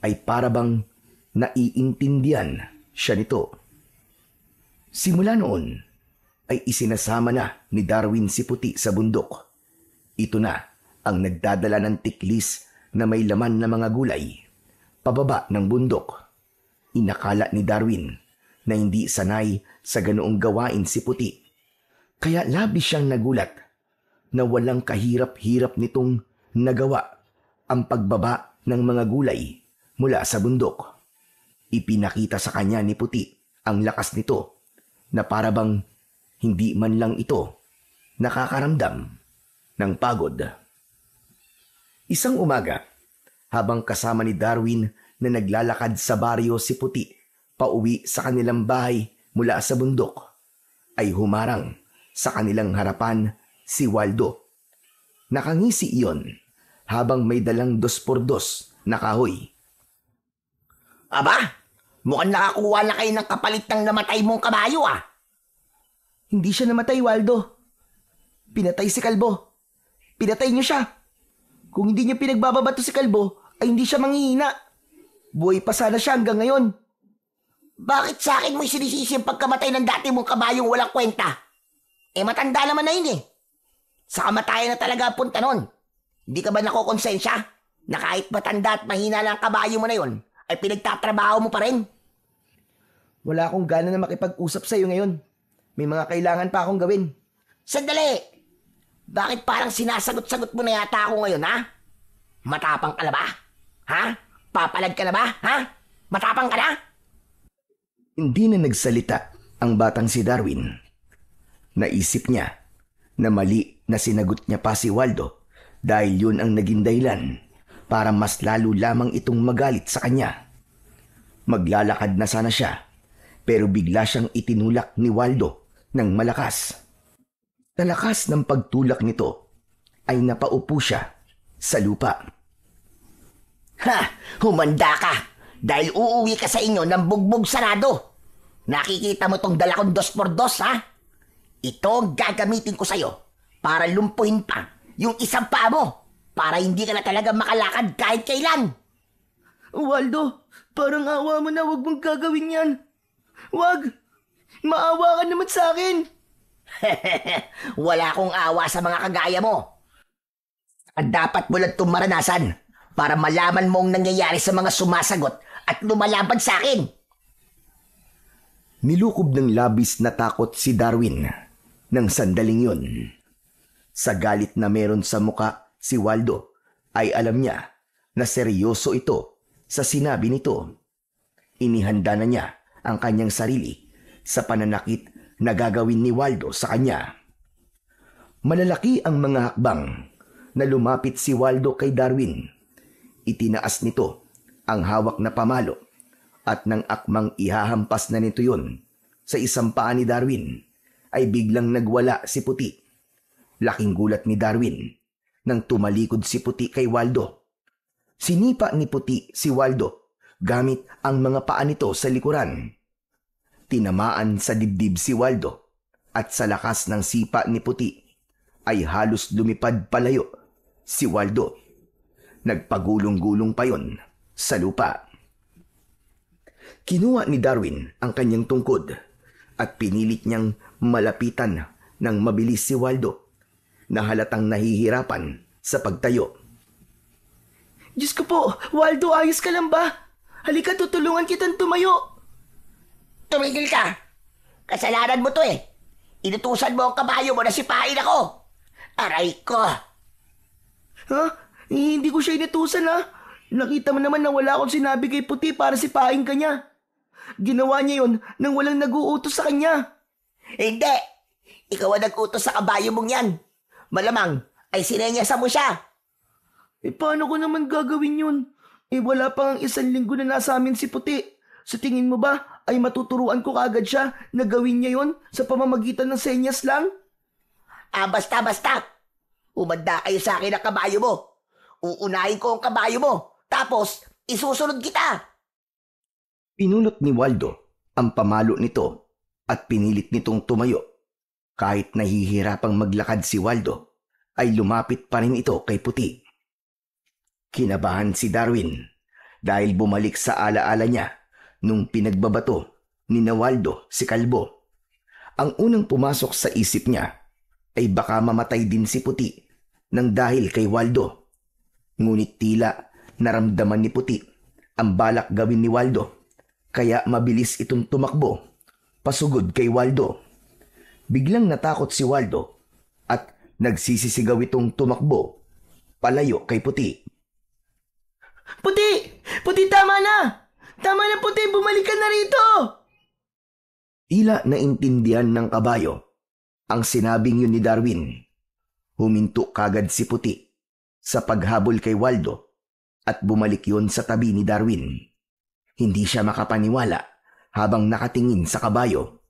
ay parabang naiintindihan siya nito. Simula noon ay isinasama na ni Darwin si Puti sa bundok. Ito na ang nagdadala ng tiklis na may laman na mga gulay pababa ng bundok. Inakala ni Darwin na hindi sanay sa ganoong gawain si Puti. Kaya labis siyang nagulat na walang kahirap-hirap nitong nagawa ang pagbaba ng mga gulay mula sa bundok. Ipinakita sa kanya ni Puti ang lakas nito na parabang hindi man lang ito nakakaramdam ng pagod. Isang umaga, habang kasama ni Darwin na naglalakad sa baryo si Puti pauwi sa kanilang bahay mula sa bundok, ay humarang sa kanilang harapan si Waldo. Nakangisi iyon habang may dalang 2x2 na kahoy. Aba, mukhang nakakuha na kayo ng kapalit ng namatay mong kabayo ah. Hindi siya namatay, Waldo. Pinatay si Kalbo. Pinatay niyo siya. Kung hindi niyo pinagbababato si Kalbo, ay hindi siya manghihina. Buhay pa sana siya hanggang ngayon. Bakit sa akin mo'y sinisisi ang pagkamatay ng dati mong kabayong walang kwenta? Matanda naman na yun eh. Sa kamatayan na talaga ang punta nun. Hindi ka ba nakokonsensya na kahit matanda at mahina lang ang kabayo mo na yun, ay pinagtatrabaho mo pa rin? Wala akong gana na makipag-usap sa iyo ngayon. May mga kailangan pa akong gawin. Sandali! Bakit parang sinasagot-sagot mo na yata ako ngayon, ha? Matapang ka na ba? Ha? Papalad ka na ba? Ha? Matapang ka na? Hindi na nagsalita ang batang si Darwin. Naisip niya na mali na sinagot niya pa si Waldo dahil yun ang naging dahilan para mas lalo lamang itong magalit sa kanya. Maglalakad na sana siya pero bigla siyang itinulak ni Waldo ng malakas. Sa lakas ng pagtulak nito ay napaupo siya sa lupa. Ha! Humanda ka! Dahil uuwi ka sa inyo ng bugbog sarado. Nakikita mo tong dala kong 2x2, ha? Ito ang gagamitin ko sa'yo para lumpuhin pa yung isang paa mo para hindi ka na talaga makalakad kahit kailan. Waldo, parang awa mo na, wag mong gagawin yan. Wag! Maawa ka naman sa akin. Wala akong awa sa mga kagaya mo. At dapat mo lang itong maranasan para malaman mo ang nangyayari sa mga sumasagot at lumalaban sa akin. Nilukob ng labis na takot si Darwin ng sandaling yun. Sa galit na meron sa muka si Waldo ay alam niya na seryoso ito sa sinabi nito. Inihanda na niya ang kanyang sarili sa pananakit na gagawin ni Waldo sa kanya. Malalaki ang mga hakbang na lumapit si Waldo kay Darwin. Itinaas nito ang hawak na pamalo at nang akmang ihahampas na nito yun sa isang paa ni Darwin ay biglang nagwala si Puti. Laking gulat ni Darwin nang tumalikod si Puti kay Waldo. Sinipa ni Puti si Waldo gamit ang mga paa nito sa likuran. Tinamaan sa dibdib si Waldo at sa lakas ng sipa ni Puti ay halos lumipad palayo si Waldo. Nagpagulong-gulong pa yon sa lupa. Kinuha ni Darwin ang kanyang tungkod at pinilit niyang malapitan ng mabilis si Waldo na halatang nahihirapan sa pagtayo. Diyos ko po, Waldo, ayos ka lang ba? Halika, tutulungan kitang tumayo. Tumigil ka! Kasalanan mo to eh. Inutusan mo ang kabayo mo na sipain ako. Aray ko! Ha? Hindi ko siya inutusan, ha? Nakita mo naman na wala akong sinabi kay Puti para sipain ka niya. Ginawa niya yon nang walang nag-uutos sa kanya. Hindi! Ikaw ang nag-utos sa kabayo mong yan. Malamang ay sinenyasan mo siya. Paano ko naman gagawin yun? Wala pa ang 1 linggo na nasa amin si Puti. Sa tingin mo ba ay matuturuan ko kaagad siya na gawin niya yon sa pamamagitan ng senyas lang? Basta. Umanda kayo sa akin ang kabayo mo. Uunahin ko ang kabayo mo. Tapos, isusunod kita. Pinulot ni Waldo ang pamalo nito at pinilit nitong tumayo. Kahit nahihirapang maglakad si Waldo, ay lumapit pa rin ito kay Puti. Kinabahan si Darwin dahil bumalik sa alaala niya nung pinagbabato ni Waldo si Kalbo. Ang unang pumasok sa isip niya ay baka mamatay din si Puti nang dahil kay Waldo. Ngunit tila naramdaman ni Puti ang balak gawin ni Waldo, kaya mabilis itong tumakbo pasugod kay Waldo. Biglang natakot si Waldo at nagsisisigaw itong tumakbo palayo kay Puti. Puti! Puti, tama na! Tama na, Puti! Bumalik ka na rito! Tila naintindihan ng kabayo ang sinabing yun ni Darwin. Huminto kagad si Puti sa paghabol kay Waldo at bumalik yun sa tabi ni Darwin. Hindi siya makapaniwala habang nakatingin sa kabayo.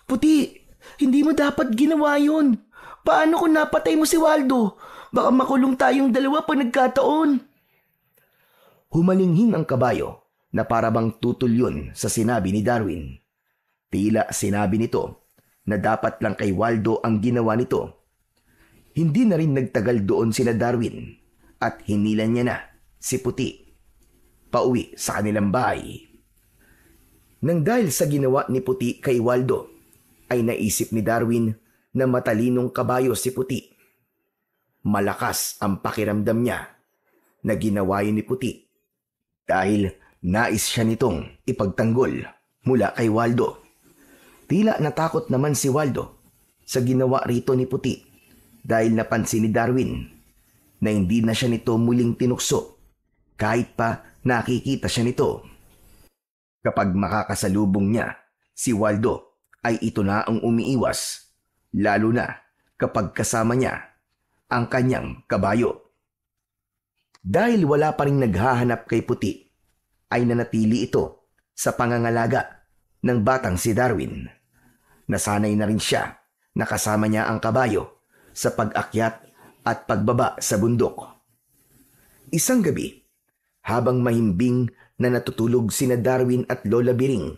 Puti, hindi mo dapat ginawa yun. Paano kung napatay mo si Waldo? Baka makulong tayong dalawa pag nagkataon. Humalinghing ang kabayo na parabang tutol yun sa sinabi ni Darwin. Tila sinabi nito na dapat lang kay Waldo ang ginawa nito Hindi na rin nagtagal doon sila Darwin at hinilan niya na si Puti pauwi sa kanilang bahay. Nang dahil sa ginawa ni Puti kay Waldo, ay naisip ni Darwin na matalinong kabayo si Puti. Malakas ang pakiramdam niya na ginawa yun ni Puti dahil nais siya nitong ipagtanggol mula kay Waldo. Tila natakot naman si Waldo sa ginawa rito ni Puti dahil napansin ni Darwin na hindi na siya nito muling tinukso kahit pa nakikita siya nito. Kapag makakasalubong niya si Waldo ay ito na ang umiiwas, lalo na kapag kasama niya ang kanyang kabayo. Dahil wala pa rin naghahanap kay Puti, ay nanatili ito sa pangangalaga ng batang si Darwin. Nasanay na rin siya na kasama niya ang kabayo sa pag-akyat at pagbaba sa bundok. Isang gabi, habang mahimbing na natutulog sina Darwin at Lola Biring,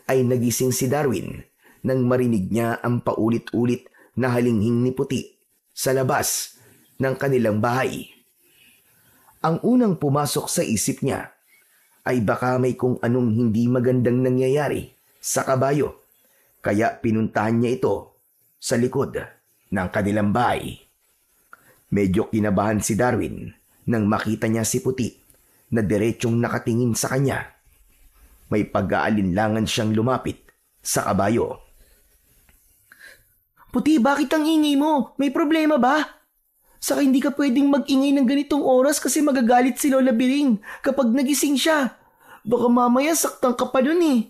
ay nagising si Darwin nang marinig niya ang paulit-ulit na halinghing ni Puti sa labas ng kanilang bahay. Ang unang pumasok sa isip niya ay baka may kung anong hindi magandang nangyayari sa kabayo, kaya pinuntahan niya ito sa likod ng kanilang bahay. Medyo kinabahan si Darwin nang makita niya si Puti na diretsyong nakatingin sa kanya. May pag-aalinlangan siyang lumapit sa kabayo. Puti, bakit ang ingay mo? May problema ba? Saka hindi ka pwedeng mag-ingay ng ganitong oras kasi magagalit si Lola Biring kapag nagising siya. Baka mamaya saktan ka pa dun eh.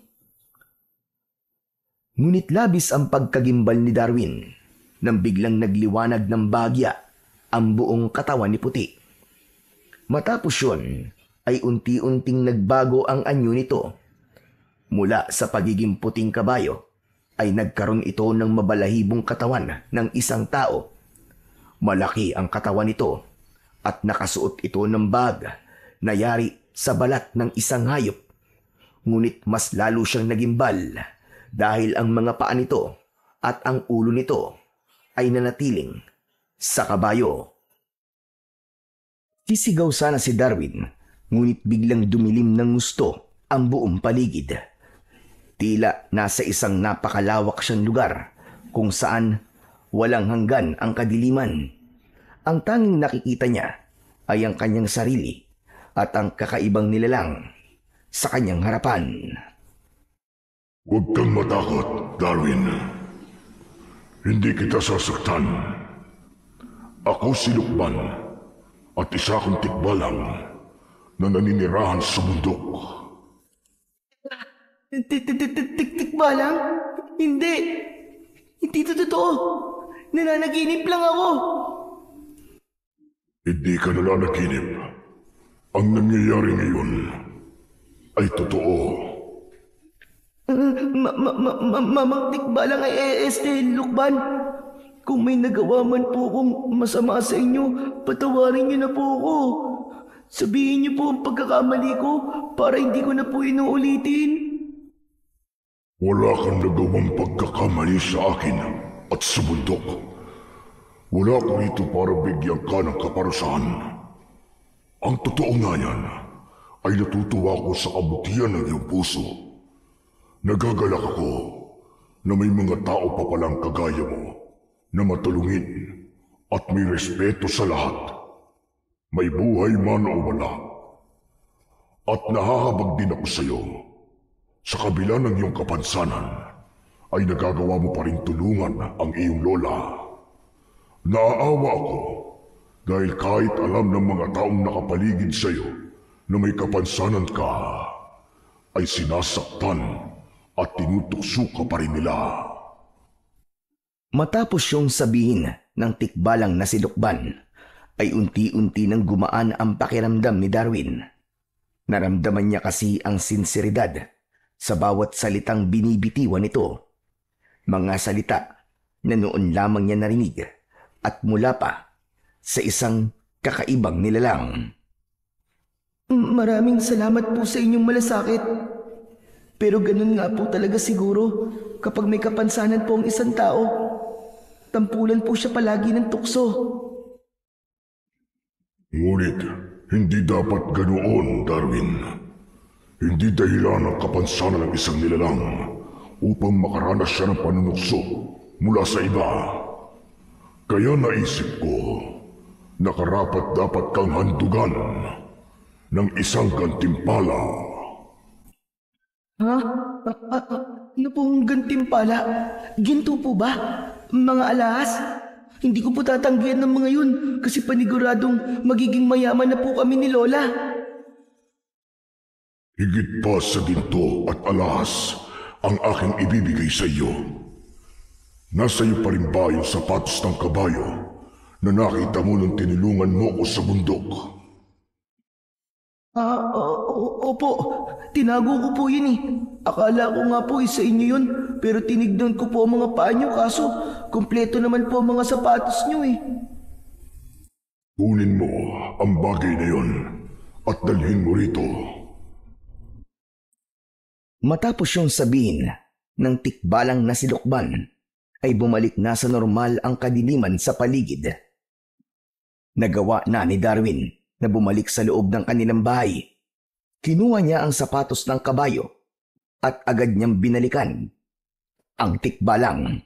Ngunit labis ang pagkagimbal ni Darwin nang biglang nagliwanag ng bagya ang buong katawan ni Puti. Matapos yun, ay unti-unting nagbago ang anyo nito. Mula sa pagiging puting kabayo, ay nagkaroon ito ng mabalahibong katawan ng isang tao. Malaki ang katawan nito at nakasuot ito ng bag na yari sa balat ng isang hayop. Ngunit mas lalo siyang nagimbal dahil ang mga paa nito at ang ulo nito ay nanatiling sa kabayo. Sisigaw sana si Darwin, ngunit biglang dumilim ng gusto ang buong paligid. Tila nasa isang napakalawak siyang lugar kung saan walang hanggan ang kadiliman. Ang tanging nakikita niya ay ang kanyang sarili at ang kakaibang nilalang sa kanyang harapan. Huwag kang matakot, Darwin. Hindi kita sasaktan. Ako si Lukban at isa kong tikbalang na naninirahan sa bundok. Tikbalang? Hindi. Hindi ito totoo. Nananaginip lang ako. Hindi ka nananaginip. Ang nangyayari ngayon ay totoo. Mamang tikbalang ay Lukban. Kung may nagawa man po akong masama sa inyo, patawarin niyo na po ako. Sabihin niyo po ang pagkakamali ko para hindi ko na po inuulitin. Wala kang nagawang pagkakamali sa akin at sa bundok. Wala ko rito para bigyan ka ng kaparusahan. Ang totoo nga yan ay natutuwa ko sa kabutihan ng iyong puso. Nagagalak ako na may mga tao pa palang kagaya mo na matulungin at may respeto sa lahat. May buhay man o wala. At nahahabag din ako sa iyo. Sa kabila ng iyong kapansanan, ay nagagawa mo pa rin tulungan ang iyong lola. Naaawa ako dahil kahit alam ng mga taong nakapaligid sa iyo na may kapansanan ka, ay sinasaktan at tinutukso ka pa rin nila. Matapos yung sabihin ng tikbalang na si Lukban, ay unti-unti nang gumaan ang pakiramdam ni Darwin. Naramdaman niya kasi ang sinseridad sa bawat salitang binibitiwan nito. Mga salita na noon lamang niya narinig at mula pa sa isang kakaibang nilalang. Maraming salamat po sa inyong malasakit. Pero ganun nga po talaga siguro kapag may kapansanan po ang isang tao. tampulan po siya palagi ng tukso. Ngunit hindi dapat ganoon, Darwin. Hindi dahilan ang kapansanan ng isang nilalang upang makaranas siya ng panunukso mula sa iba. Kaya naisip ko na karapat-dapat kang handugan ng isang gantimpala. Ha? Ano pong gantimpala? Ginto po ba? Mga alahas? Hindi ko po tatanggihan ng mga yun kasi paniguradong magiging mayaman na po kami ni Lola. Higit pa sa ginto at alahas ang aking ibibigay sa iyo. Nasa iyo pa rin ba yung sapatos ng kabayo na nakita mo nung tinulungan mo ko sa bundok? Opo. Tinago ko po yun eh. Akala ko nga po sa inyo yun. Pero tinignan ko po ang mga paa nyo kaso kumpleto naman po ang mga sapatos nyo eh. Kunin mo ang bagay na yon at dalhin mo rito. Matapos yung sabihin ng tikbalang na si Lukban, ay bumalik na sa normal ang kadiliman sa paligid. Nagawa na ni Darwin na bumalik sa loob ng kanilang bahay. Kinuha niya ang sapatos ng kabayo at agad niyang binalikan ang tikbalang.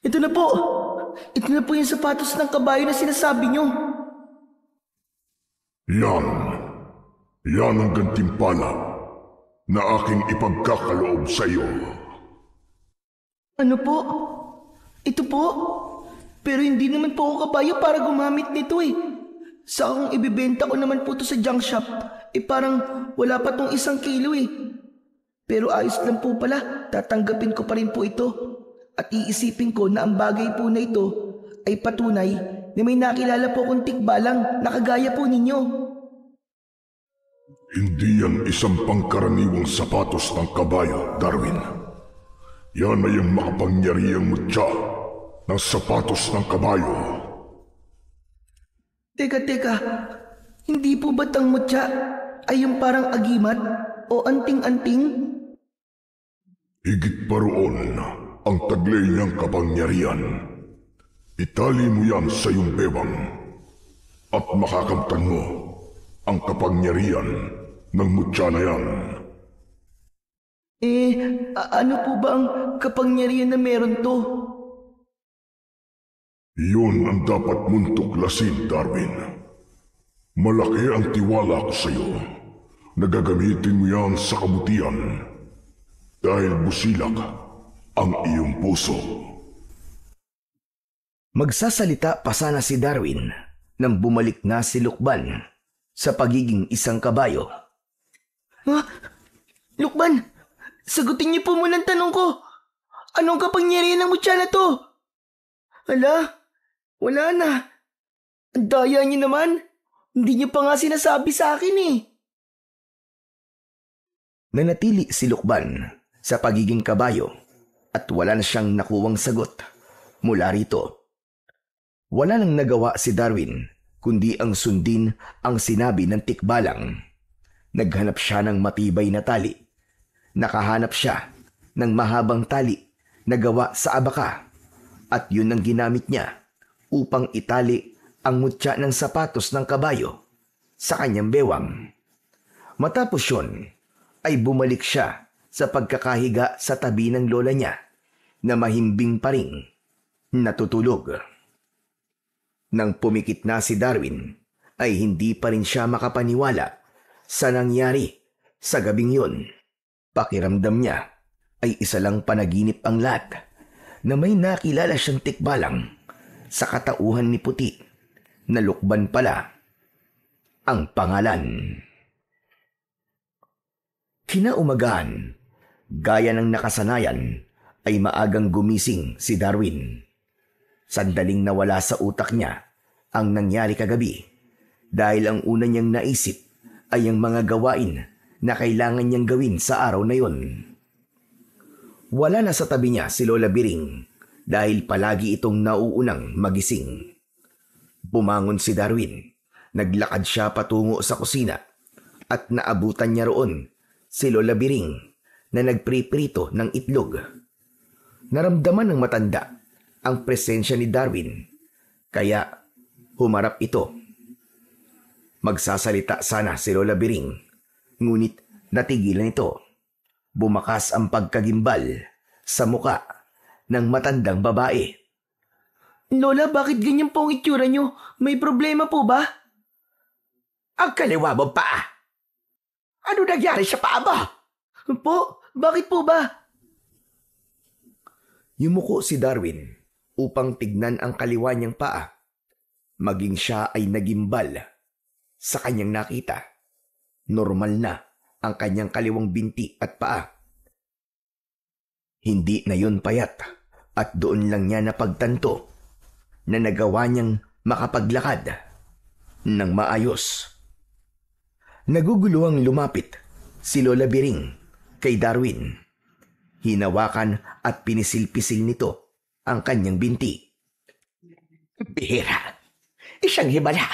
Ito na po. Ito na po yung sapatos ng kabayo na sinasabi nyo. Yan ang gantimpala na aking ipagkakaloob sa iyo. Ano po? Ito po? Pero hindi naman po ako kabayo para gumamit nito eh. Sa kung ibibenta ko naman po to sa junk shop, parang wala pa tong 1 kilo eh. Pero ayos lang po pala, tatanggapin ko pa rin po ito. At iisipin ko na ang bagay po na ito ay patunay na may nakilala po kong tikbalang na kagaya po ninyo. Hindi yan isang pangkaraniwang sapatos ng kabayo, Darwin. Yan ay ang makapangyarihang mutya ng sapatos ng kabayo. Teka. Hindi po ba't ang mutya ay yung parang agimat o anting-anting? Higit pa roon ang taglay niyang kapangyarihan. Itali mo yan sa iyong bewang at makakamtan mo ang kapangyarihan ng mutya na yan. Ano po ba ang kapangyarihan na meron to? Iyon ang dapat mong tuklasin, Darwin. Malaki ang tiwala ko sa iyo na gagamitin mo yan sa kabutihan dahil busilak ang iyong puso. Magsasalita pa sana si Darwin nang bumalik na si Lukban sa pagiging isang kabayo. Lukban, sagutin niyo po muna ang tanong ko. Anong kapangyarihan ng mutya na to? Wala na. Ang daya niyo naman. Hindi niyo pa nga sinasabi sa akin eh. Nanatili si Lukban sa pagiging kabayo at wala na siyang nakuwang sagot mula rito. Wala nang nagawa si Darwin kundi ang sundin ang sinabi ng tikbalang. Naghanap siya ng matibay na tali. Nakahanap siya ng mahabang tali na gawa sa abaka at yun ang ginamit niya upang itali ang mutya ng sapatos ng kabayo sa kanyang bewang. Matapos yun ay bumalik siya sa pagkakahiga sa tabi ng lola niya na mahimbing pa ring natutulog. Nang pumikit na si Darwin ay hindi pa rin siya makapaniwala sa nangyari sa gabing yun. Pakiramdam niya ay isa lang panaginip ang lahat na may nakilala siyang tikbalang sa katauhan ni Puti na Lukban pala ang pangalan. Kinaumagahan, gaya ng nakasanayan, ay maagang gumising si Darwin. Sandaling nawala sa utak niya ang nangyari kagabi dahil ang una niyang naisip ay ang mga gawain na kailangan niyang gawin sa araw na yon. Wala na sa tabi niya si Lola Biring dahil palagi itong nauunang magising. Bumangon si Darwin. Naglakad siya patungo sa kusina at naabutan niya roon si Lola Biring na nagpriprito ng itlog. Naramdaman ng matanda ang presensya ni Darwin, kaya humarap ito. Magsasalita sana si Lola Biring, ngunit natigilan ito. Bumakas ang pagkagimbal sa muka ng matandang babae. Lola, bakit ganyan po ang itsura nyo? May problema po ba? Ang kaliwa mo paa. Ano nangyari sa paa mo? Po, bakit po ba? Yumuko si Darwin upang tignan ang kaliwa niyang paa. Maging siya ay nagimbal sa kanyang nakita. Normal na ang kanyang kaliwang binti at paa. Hindi na yun payat at doon lang niya napagtanto na nagawa niyang makapaglakad ng maayos. Naguguluhang lumapit si Lola Biring kay Darwin. Hinawakan at pinisil-pisil nito ang kanyang binti. Bihira. Isang himala.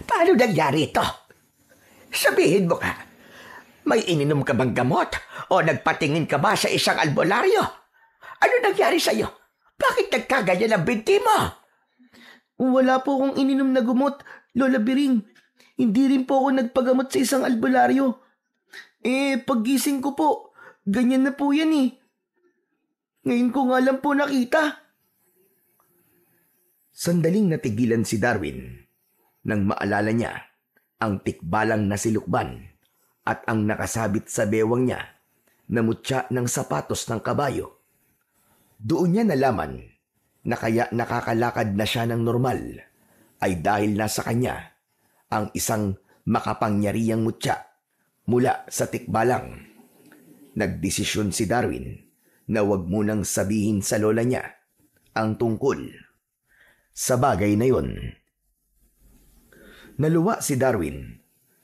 Paano nangyari ito? Sabihin mo ka, may ininom ka bang gamot o nagpatingin ka ba sa isang albularyo? Ano nangyari sa'yo? Bakit nagkaganyan ang binti mo? Wala po akong ininom na gumot, Lola Biring. Hindi rin po ako nagpagamot sa isang albularyo. Paggising ko po, ganyan na po yan eh. Ngayon ko nga lang po nakita. Sandaling natigilan si Darwin nang maalala niya ang tikbalang nasilukban at ang nakasabit sa bewang niya na mutya ng sapatos ng kabayo. Doon niya nalaman na kaya nakakalakad na siya ng normal ay dahil nasa kanya ang isang makapangyarihang mutya mula sa tikbalang. Nagdesisyon si Darwin na wag munang sabihin sa lola niya ang tungkol sa bagay na yon. Naluwa si Darwin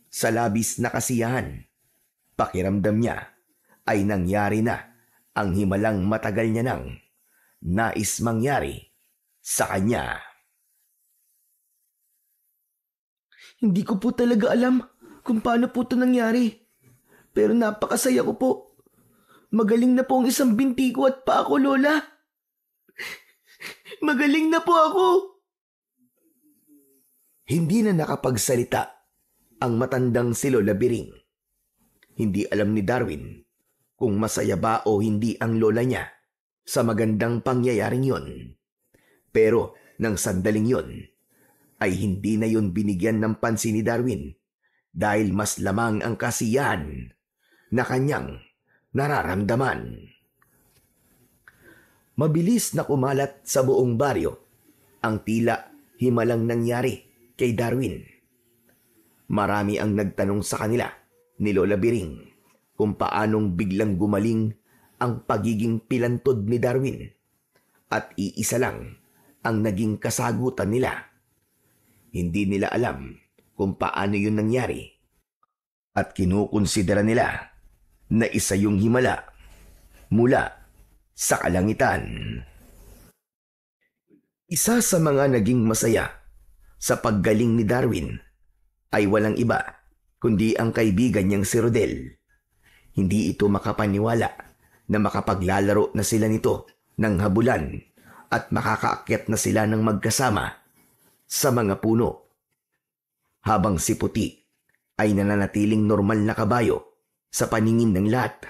sa labis na kasiyahan. Pakiramdam niya ay nangyari na ang himalang matagal niya nang nais mangyari sa kanya. Hindi ko po talaga alam kung paano po ito nangyari. Pero napakasaya ko po. Magaling na po ang isang binti ko at paa ko, Lola. Magaling na po ako. Hindi na nakapagsalita ang matandang si Lola Biring. Hindi alam ni Darwin kung masaya ba o hindi ang lola niya sa magandang pangyayaring yon. Pero nang sandaling yon, ay hindi na yon binigyan ng pansin ni Darwin dahil mas lamang ang kasiyahan na kanyang nararamdaman. Mabilis na kumalat sa buong baryo ang tila himalang nangyari kay Darwin. Marami ang nagtanong sa kanila ni Lola Biring kung paanong biglang gumaling ang pagiging pilantod ni Darwin at iisa lang ang naging kasagutan nila. Hindi nila alam kung paano yun nangyari at kinukonsidera nila na isa yung himala mula sa kalangitan. Isa sa mga naging masaya sa paggaling ni Darwin ay walang iba kundi ang kaibigan niyang si Rodel. Hindi ito makapaniwala na makapaglalaro na sila nito ng habulan at makakaakyat na sila ng magkasama sa mga puno. Habang si Puti ay nananatiling normal na kabayo sa paningin ng lahat.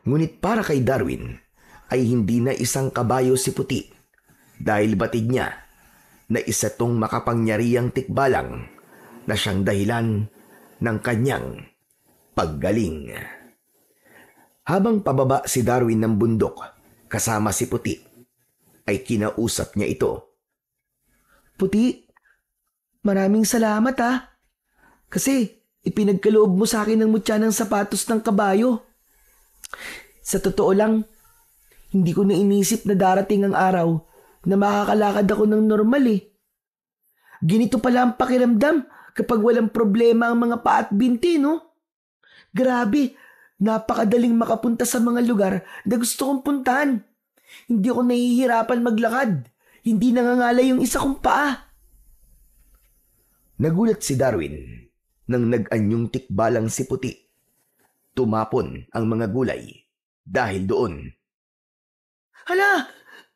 Ngunit para kay Darwin ay hindi na isang kabayo si Puti dahil batid niya na isa tong makapangyarihang tikbalang na siyang dahilan ng kanyang paggaling. Habang pababa si Darwin ng bundok kasama si Puti, ay kinausap niya ito. Puti, maraming salamat ha. Kasi ipinagkaloob mo sa akin ng mutya ng sapatos ng kabayo. Sa totoo lang, hindi ko na inisip na darating ang araw na makakalakad ako ng normal eh. Ganito pala ang pakiramdam kapag walang problema ang mga paa at binti, no? Grabe, napakadaling makapunta sa mga lugar na gusto kong puntahan. Hindi ako nahihirapan maglakad. Hindi nangangalay yung isa kong paa. Nagulat si Darwin nang nag-anyong tikbalang si Puti. Tumapon ang mga gulay dahil doon. Hala,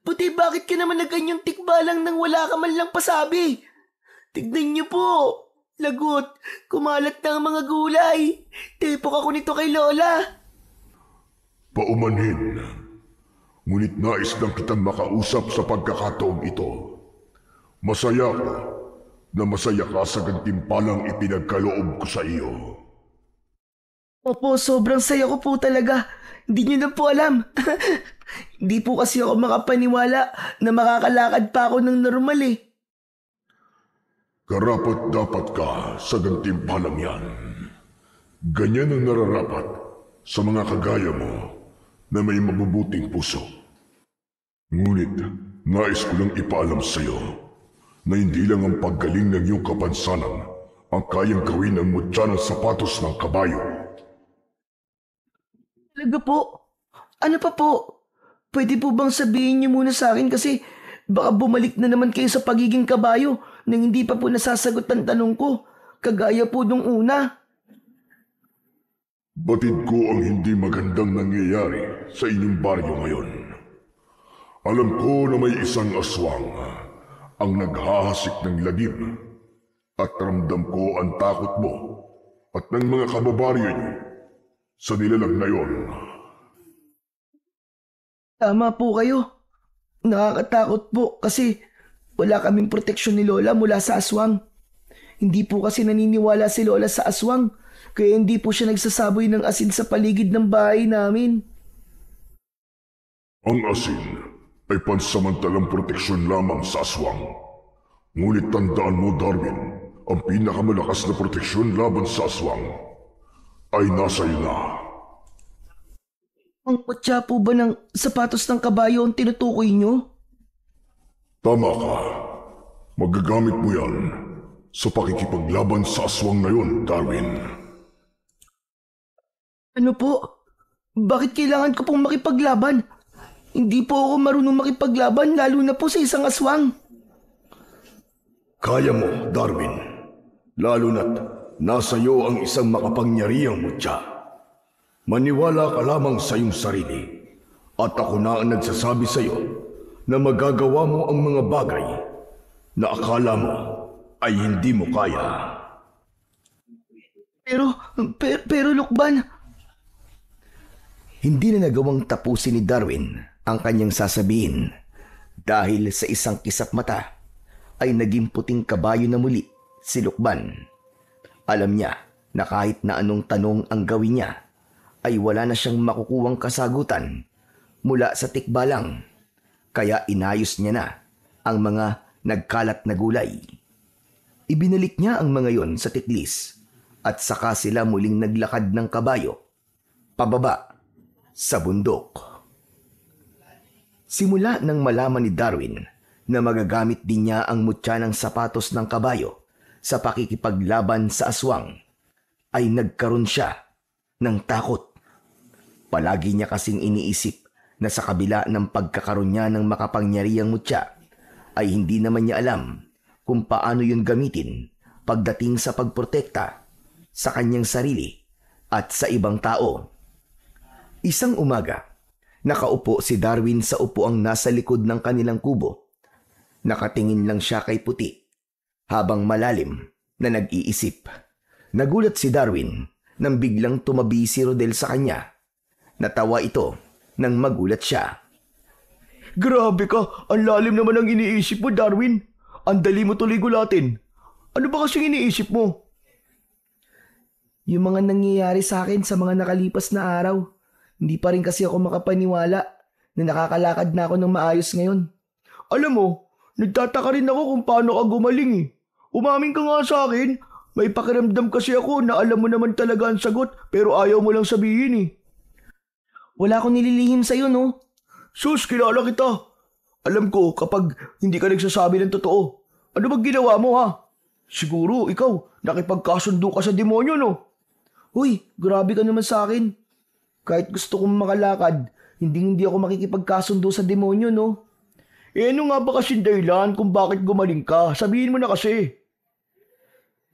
Puti, bakit ka naman naganyang tikbalang nang wala ka man lang pasabi? Tignan niyo po. Lagot, kumalat na ang mga gulay. Tepok ako nito kay Lola. Paumanhin. Ngunit nais lang kitang makausap sa pagkakataong ito. Masaya ko na masaya ka sa gantimpalang ipinagkaloob ko sa iyo. Opo, sobrang saya ko po talaga. Hindi niyo na po alam. Hindi po kasi ako makapaniwala na makakalakad pa ako ng normal eh. Karapat dapat ka sa gantimpalang yan. Ganyan ang nararapat sa mga kagaya mo na may mabubuting puso. Ngunit nais ko lang ipaalam sa iyo na hindi lang ang paggaling ng iyong kapansanan ang kayang gawin ng mutya ng sapatos ng kabayo. Talaga po? Ano pa po? Pwede po bang sabihin niyo muna sa akin kasi baka bumalik na naman kayo sa pagiging kabayo nang hindi pa po nasasagot ang tanong ko, kagaya po nung una. Batid ko ang hindi magandang nangyayari sa inyong baryo ngayon. Alam ko na may isang aswang ang naghahasik ng lagim at ramdam ko ang takot mo at ng mga kababaryo niyo sa nilalang na yon. Tama po kayo. Nakakatakot po kasi wala kaming proteksyon ni Lola mula sa aswang. Hindi po kasi naniniwala si Lola sa aswang kaya hindi po siya nagsasaboy ng asin sa paligid ng bahay namin. Ang asin ay pansamantalang proteksyon lamang sa aswang. Ngunit tandaan mo, Darwin, ang pinakamalakas na proteksyon laban sa aswang ay nasa iyo na. Ang mutya po ba ng sapatos ng kabayo ang tinutukoy nyo? Tama ka. Magagamit mo yan sa pakikipaglaban sa aswang na yun, Darwin. Ano po? Bakit kailangan ko pong makipaglaban? Hindi po ako marunong makipaglaban lalo na po sa isang aswang. Kaya mo, Darwin. Lalo na't nasa iyo ang isang makapangyarihang mutya. Maniwala ka lamang sa iyong sarili at ako na ang nagsasabi sa iyo na magagawa mo ang mga bagay na akala mo ay hindi mo kaya. Pero Lukban, Hindi na nagawang tapusin ni Darwin ang kanyang sasabihin dahil sa isang kisap mata ay naging puting kabayo na muli si Lukban. Alam niya na kahit na anong tanong ang gawin niya ay wala na siyang makukuwang kasagutan mula sa tikbalang, kaya inayos niya na ang mga nagkalat na gulay. Ibinalik niya ang mga yon sa tiklis at saka sila muling naglakad ng kabayo pababa sa bundok. Simula nang malaman ni Darwin na magagamit din niya ang mutya ng sapatos ng kabayo sa pakikipaglaban sa aswang, ay nagkaroon siya ng takot. Palagi niya kasing iniisip na sa kabila ng pagkakaroon niya ng makapangyarihang mutya, ay hindi naman niya alam kung paano yun gamitin pagdating sa pagprotekta sa kanyang sarili at sa ibang tao. Isang umaga, nakaupo si Darwin sa upuang nasa likod ng kanilang kubo. Nakatingin lang siya kay Puti habang malalim na nag-iisip. Nagulat si Darwin nang biglang tumabi si Rodel sa kanya. Natawa ito nang magulat siya. grabe ka, ang lalim naman ang iniisip mo, Darwin. Ang dali mo tuloy gulatin. Ano ba kasing iniisip mo? Yung mga nangyayari sa akin sa mga nakalipas na araw. Hindi pa rin kasi ako makapaniwala na nakakalakad na ako ng maayos ngayon. Alam mo, nagtataka rin ako kung paano ka gumaling eh. Umamin ka nga sa akin. May pakiramdam kasi ako na alam mo naman talaga ang sagot pero ayaw mo lang sabihin eh. Wala akong nililihim sa'yo, no? Sus, kilala kita. Alam ko kapag hindi ka nagsasabi ng totoo. Ano bang ginawa mo, ha? Siguro, ikaw, nakipagkasundo ka sa demonyo, no? Uy, grabe ka naman sa akin. Kahit gusto kong makalakad, hindi ako makikipagkasundo sa demonyo, no? Eh, ano nga ba kasing dahilan kung bakit gumaling ka? Sabihin mo na kasi.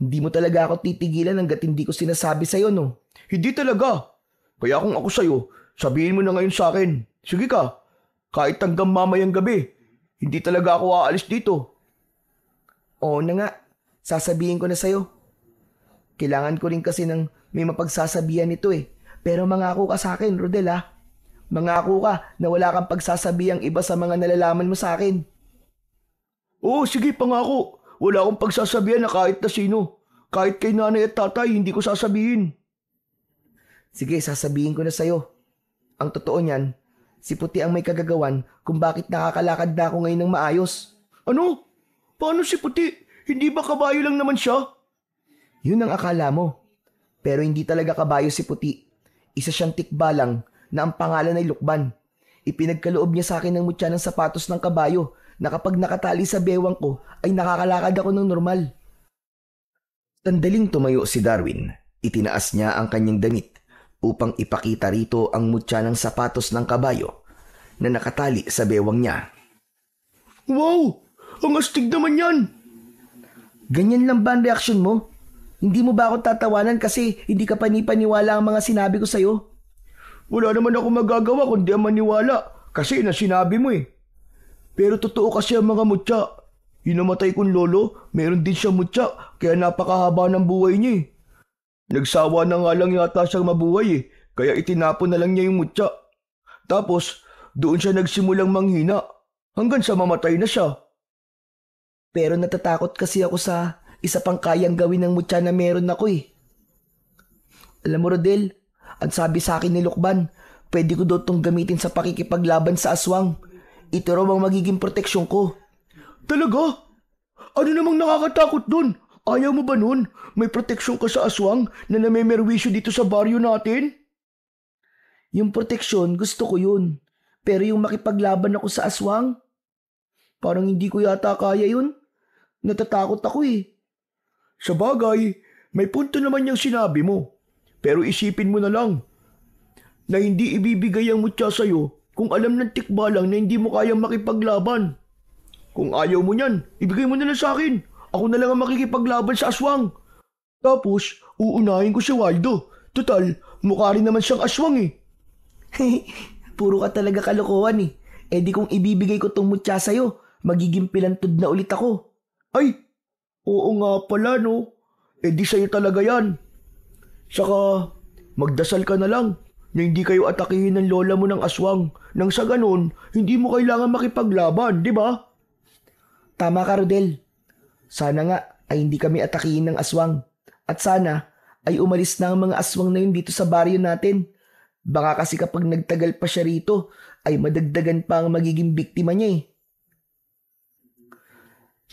Hindi mo talaga ako titigilan hanggat hindi ko sinasabi sa'yo, no? Hindi talaga. Kaya kung ako sa'yo, sabihin mo na ngayon sa akin. Sige ka. Kahit hanggang mamayang gabi, hindi talaga ako aalis dito. Oo na nga, sasabihin ko na sa'yo. Kailangan ko rin kasi ng may mapagsasabihan nito eh. Pero mangako ka sa akin, Rodel ha. Mangako ka na wala kang pagsasabihang iba sa mga nalalaman mo sa akin. Oo, sige, pangako. Wala akong pagsasabihan na kahit na sino. Kahit kay nanay at tatay, hindi ko sasabihin. Sige, sasabihin ko na sa'yo. Ang totoo niyan, si Puti ang may kagagawan kung bakit nakakalakad na ako ngayon ng maayos. Ano? Paano si Puti? Hindi ba kabayo lang naman siya? Yun ang akala mo. Pero hindi talaga kabayo si Puti. Isa siyang tikbalang na ang pangalan ay Lukban. Ipinagkaloob niya sa akin ng mutya ng sapatos ng kabayo na kapag nakatali sa bewang ko ay nakakalakad ako ng normal. Sandaling tumayo si Darwin. Itinaas niya ang kanyang damit upang ipakita rito ang mutya ng sapatos ng kabayo na nakatali sa bewang niya. Wow! Ang astig naman yan! Ganyan lang ba ang reaksyon mo? Hindi mo ba ako tatawanan kasi hindi ka panipaniwala ang mga sinabi ko sa'yo? Wala naman ako magagawa kundi ang maniwala kasi na sinabi mo eh. Pero totoo kasi ang mga mutya. Hinamatay kong lolo, meron din siya mutya kaya napakahaba ng buhay niya eh. Nagsawa na nga lang yata siyang mabuhay eh, kaya itinapon na lang niya yung mutya. Tapos doon siya nagsimulang manghina hanggang sa mamatay na siya. Pero natatakot kasi ako sa isa pang kayang gawin ng mutya na meron ako eh. Alam mo Rodel, ang sabi sa akin ni Lukban, pwede ko daw itong gamitin sa pakikipaglaban sa aswang. Ito raw ang magiging proteksyon ko. Talaga? Ano namang nakakatakot dun? Ayaw mo ba nun? May proteksyon ka sa aswang na namemerwisyo dito sa baryo natin? Yung proteksyon, gusto ko yun. Pero yung makipaglaban ako sa aswang, parang hindi ko yata kaya yun. Natatakot ako eh. Sa bagay, may punto naman yung sinabi mo. Pero isipin mo na lang na hindi ibibigay ang mutya sa'yo kung alam ng tikbalang na hindi mo kayang makipaglaban. Kung ayaw mo niyan, ibigay mo na lang sa akin. Ako na lang ang makikipaglaban sa aswang. Tapos, uunahin ko si Waldo. Total, mukha rin naman siyang aswang eh. Puro ka talaga kalokohan eh. Eh di kung ibibigay ko tong mutya sa'yo, magiging pilantod na ulit ako. Ay, oo nga pala no. Eh di sa'yo talaga yan. Saka, magdasal ka na lang na hindi kayo atakihin ng lola mo ng aswang. Nang sa ganun, hindi mo kailangan makipaglaban, di ba? Tama ka, Rodel. Sana nga ay hindi kami atakihin ng aswang. At sana ay umalis na ang mga aswang na yun dito sa baryo natin. Baka kasi kapag nagtagal pa siya rito, ay madagdagan pa ang magiging biktima niya eh.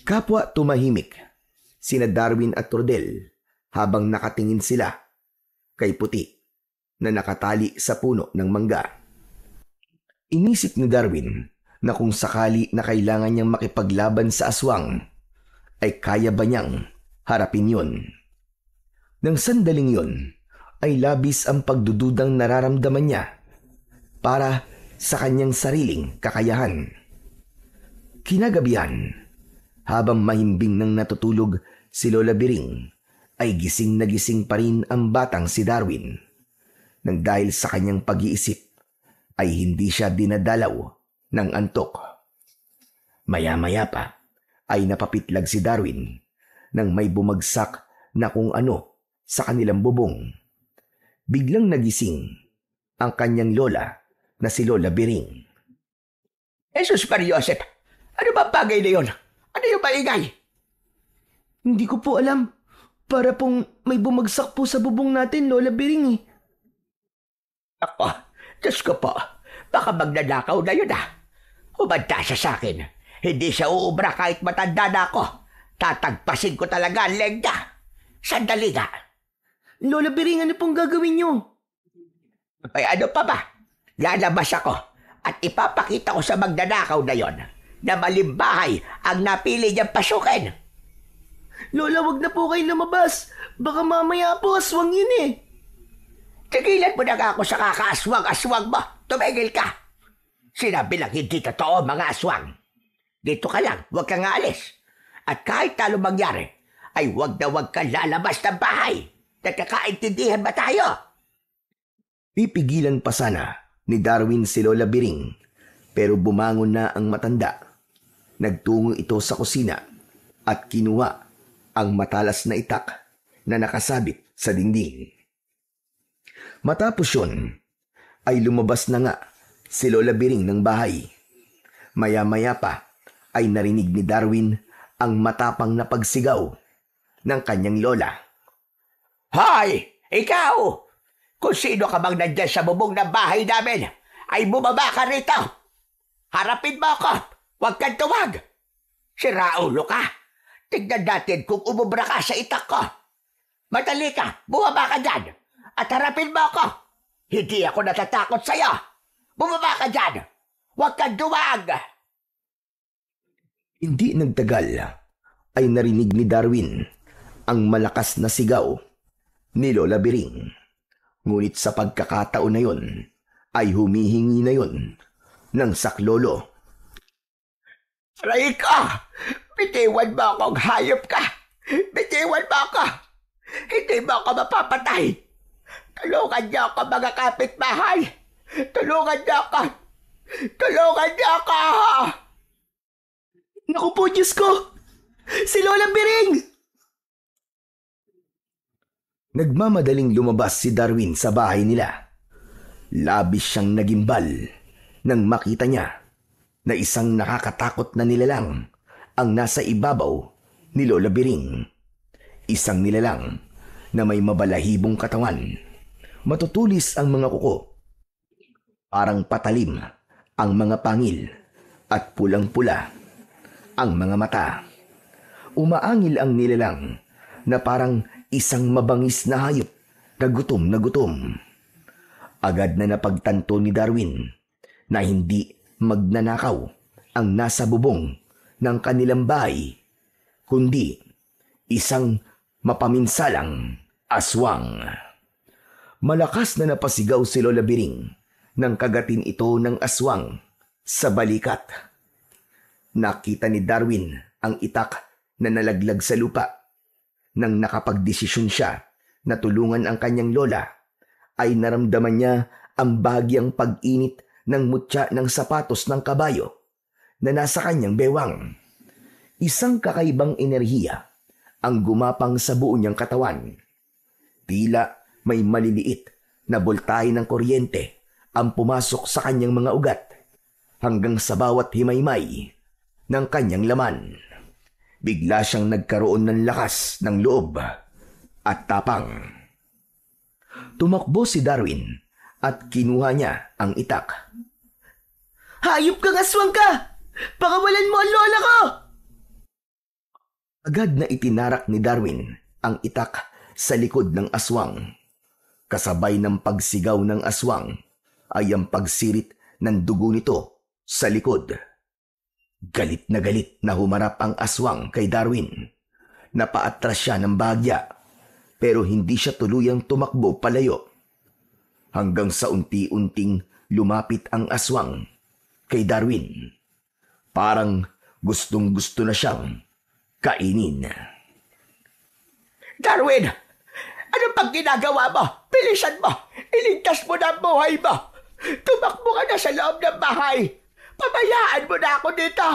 Kapwa tumahimik sina Darwin at Rodel habang nakatingin sila kay Puti na nakatali sa puno ng mangga. Inisip ni Darwin na kung sakali na kailangan niyang makipaglaban sa aswang, ay kaya ba niyang harapin yun? Nang sandaling yun, ay labis ang pagdududang nararamdaman niya para sa kanyang sariling kakayahan. Kinagabihan, habang mahimbing nang natutulog si Lola Biring, ay gising na gising pa rin ang batang si Darwin. Nang dahil sa kanyang pag-iisip, ay hindi siya dinadalaw ng antok. Maya-maya pa ay napapitlag si Darwin nang may bumagsak na kung ano sa kanilang bubong. Biglang nagising ang kanyang lola na si Lola Biring. Jesus Mariosep, ano ba bagay na yun? Ano yung maingay? Hindi ko po alam. Para pong may bumagsak po sa bubong natin, Lola Biring eh. Ako, Diyos ko po, baka magnanakaw na yun ah. Umanda siya sa akin. Hindi siya uubra kahit matanda na ako. Tatagpasin ko talaga ang leg niya. Sandali nga. Lola Biring, ano pong gagawin niyo? Ay ano pa ba? Lalabas ako at ipapakita ko sa magnanakaw na yon na malimbahay ang napili niyang pasukin. Lola, wag na po kayo lumabas. Baka mamaya po aswang yun eh. Tigilan mo na nga ako sa kakaaswang-aswang mo. Tumigil ka. Sinabi lang hindi totoo mga aswang. Dito ka lang, huwag kang aalis. At kahit talo mangyari, ay huwag na huwag kang lalabas ng bahay. Nagkakaintindihan ba tayo? Pipigilan pa sana ni Darwin si Lola Biring. Pero bumangon na ang matanda. Nagtungo ito sa kusina at kinuha ang matalas na itak na nakasabit sa dingding. Matapos yun, ay lumabas na nga si Lola Biring ng bahay. Maya-maya pa ay narinig ni Darwin ang matapang na pagsigaw ng kanyang lola. Hoy! Ikaw! Kung sino ka bang nandyan sa bubong ng bahay namin, ay bumaba ka rito! Harapin mo ako! Huwag kang tuwag! Siraulo ka! Tignan natin kung umubra ka sa itak ko! Madali ka! Bumaba ka dyan! At harapin mo ako! Hindi ako natatakot sa'yo! Bumaba ka dyan! Huwag kang duwag! Hindi nagtagal ay narinig ni Darwin ang malakas na sigaw ni Lola Biring. Ngunit sa pagkakataon na yon ay humihingi na yon ng saklolo. Aray ka! Bitiwan mo akong hayop ka! Bitiwan mo ako! Hindi mo ako mapapatay! Tulungan niyo ako mga kapitbahay! Tulungan niyo ako! Tulungan niyo ako! Naku po, Diyos ko! Si Lola Biring! Nagmamadaling lumabas si Darwin sa bahay nila. Labis siyang nagimbal nang makita niya na isang nakakatakot na nilalang ang nasa ibabaw ni Lola Biring. Isang nilalang na may mabalahibong katawan. Matutulis ang mga kuko. Parang patalim ang mga pangil at pulang-pula ang mga mata. Umaangil ang nilalang na parang isang mabangis na hayop na gutom. Agad na napagtanto ni Darwin na hindi magnanakaw ang nasa bubong ng kanilang bahay, kundi isang mapaminsalang aswang. Malakas na napasigaw si Lola Biring nang kagatin ito ng aswang sa balikat. Nakita ni Darwin ang itak na nalaglag sa lupa. Nang nakapagdesisyon siya na tulungan ang kanyang lola, ay naramdaman niya ang bahagyang pag-init ng mutya ng sapatos ng kabayo na nasa kanyang bewang. Isang kakaibang enerhiya ang gumapang sa buo niyang katawan. Tila may maliliit na boltahe ng kuryente ang pumasok sa kanyang mga ugat hanggang sa bawat himaymay ng kanyang laman. Bigla siyang nagkaroon ng lakas ng loob at tapang. Tumakbo si Darwin at kinuha niya ang itak. Hayop kang aswang ka! Pakawalan mo ang lola ko! Agad na itinarak ni Darwin ang itak sa likod ng aswang. Kasabay ng pagsigaw ng aswang ay ang pagsirit ng dugo nito sa likod. Galit na humarap ang aswang kay Darwin. Napaatras siya ng bahagya, pero hindi siya tuluyang tumakbo palayo. Hanggang sa unti-unting lumapit ang aswang kay Darwin. Parang gustong-gusto na siyang kainin. Darwin! Ano pang ginagawa mo? Bilisan mo! Iligtas mo na ang buhay mo! Tumakbo ka na sa loob ng bahay! Pabayaan mo na ako dito!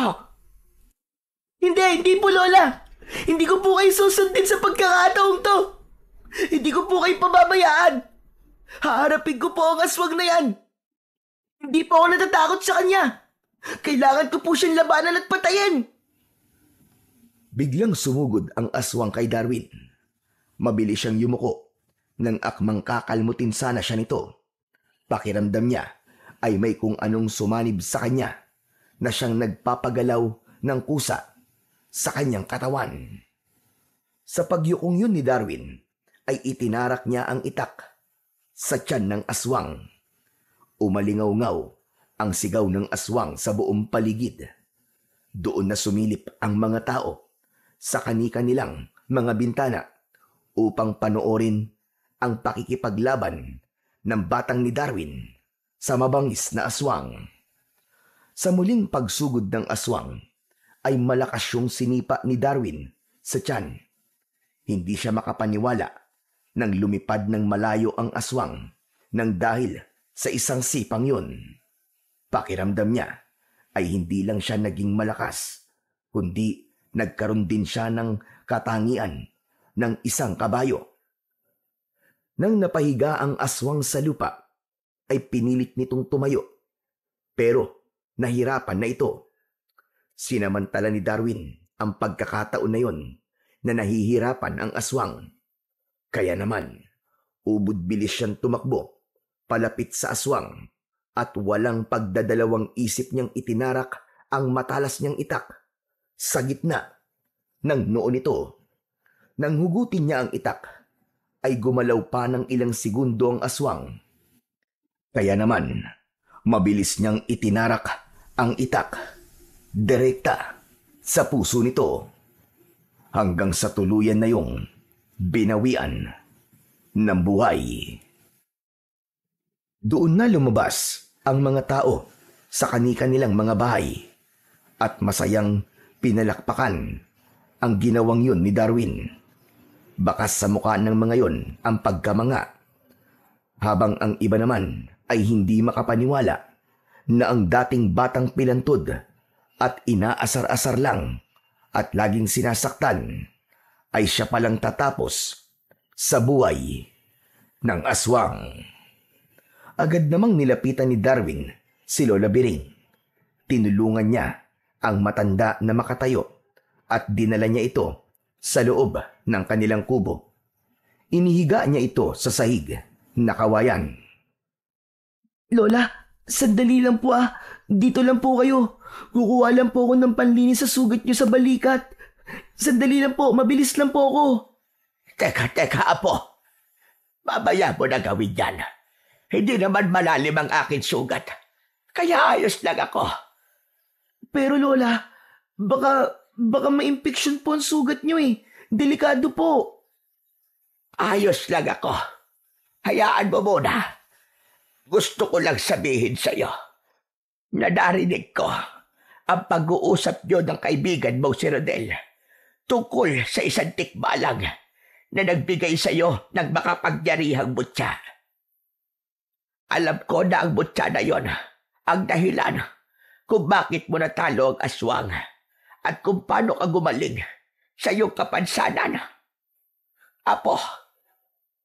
Hindi po, Lola. Hindi ko po kayo susundin sa pagkakataong to. Hindi ko po kayo pababayaan. Haharapin ko po ang aswang na yan. Hindi po ako natatakot sa kanya. Kailangan ko po siyang labanan at patayin. Biglang sumugod ang aswang kay Darwin. Mabilis siyang yumuko nang akmang kakalmutin sana siya nito. Pakiramdam niya ay may kung anong sumanib sa kanya na siyang nagpapagalaw ng kusa sa kanyang katawan. Sa pagyukong yun ni Darwin, ay itinarak niya ang itak sa tiyan ng aswang. Umalingaw-ngaw ang sigaw ng aswang sa buong paligid. Doon na sumilip ang mga tao sa kani-kanilang mga bintana upang panoorin ang pakikipaglaban ng batang ni Darwin sa mabangis na aswang. Sa muling pagsugod ng aswang, ay malakas yung sinipa ni Darwin sa tiyan. Hindi siya makapaniwala nang lumipad ng malayo ang aswang nang dahil sa isang sipang yun. Pakiramdam niya ay hindi lang siya naging malakas, kundi nagkaroon din siya ng katangian ng isang kabayo. Nang napahiga ang aswang sa lupa, ay pinilit nitong tumayo. Pero nahirapan na ito. Sinamantala ni Darwin ang pagkakataon na yon na nahihirapan ang aswang. Kaya naman, ubod bilis siyang tumakbo, palapit sa aswang, at walang pagdadalawang isip niyang itinarak ang matalas niyang itak sa gitna ng noo nito. Nang hugutin niya ang itak, ay gumalaw pa ng ilang segundo ang aswang. Kaya naman, mabilis niyang itinarak ang itak direkta sa puso nito, hanggang sa tuluyan na yung binawian ng buhay. Doon na lumabas ang mga tao sa kani-kanilang mga bahay at masayang pinalakpakan ang ginawang yun ni Darwin. Bakas sa mukha ng mga yon ang pagkamanga, habang ang iba naman ay hindi makapaniwala na ang dating batang pilantod at inaasar-asar lang at laging sinasaktan ay siya palang tatapos sa buhay ng aswang. Agad namang nilapitan ni Darwin si Lola Biring. Tinulungan niya ang matanda na makatayo at dinala niya ito sa loob ng kanilang kubo. Inihiga niya ito sa sahig na kawayan. Lola, sandali lang po ah. Dito lang po kayo. Kukuha lang po ako ng panlinis sa sugat niyo sa balikat. Sandali lang po, mabilis lang po ako. Teka, apo. Babaya mo na gawin yan. Hindi naman malalim ang aking sugat. Kaya ayos lang ako. Pero Lola, baka ma-infection po ang sugat niyo eh. Delikado po. Ayos lang ako. Hayaan mo muna. Gusto ko lang sabihin sa'yo na narinig ko ang pag-uusap niyo ng kaibigan mo si Rodel tungkol sa isang tikbalang na nagbigay sa'yo ng makapangyarihang butya. Alam ko na ang butya na yon ang dahilan kung bakit mo natalo ang aswang at kung paano ka gumaling sa iyong kapansanan. Apo,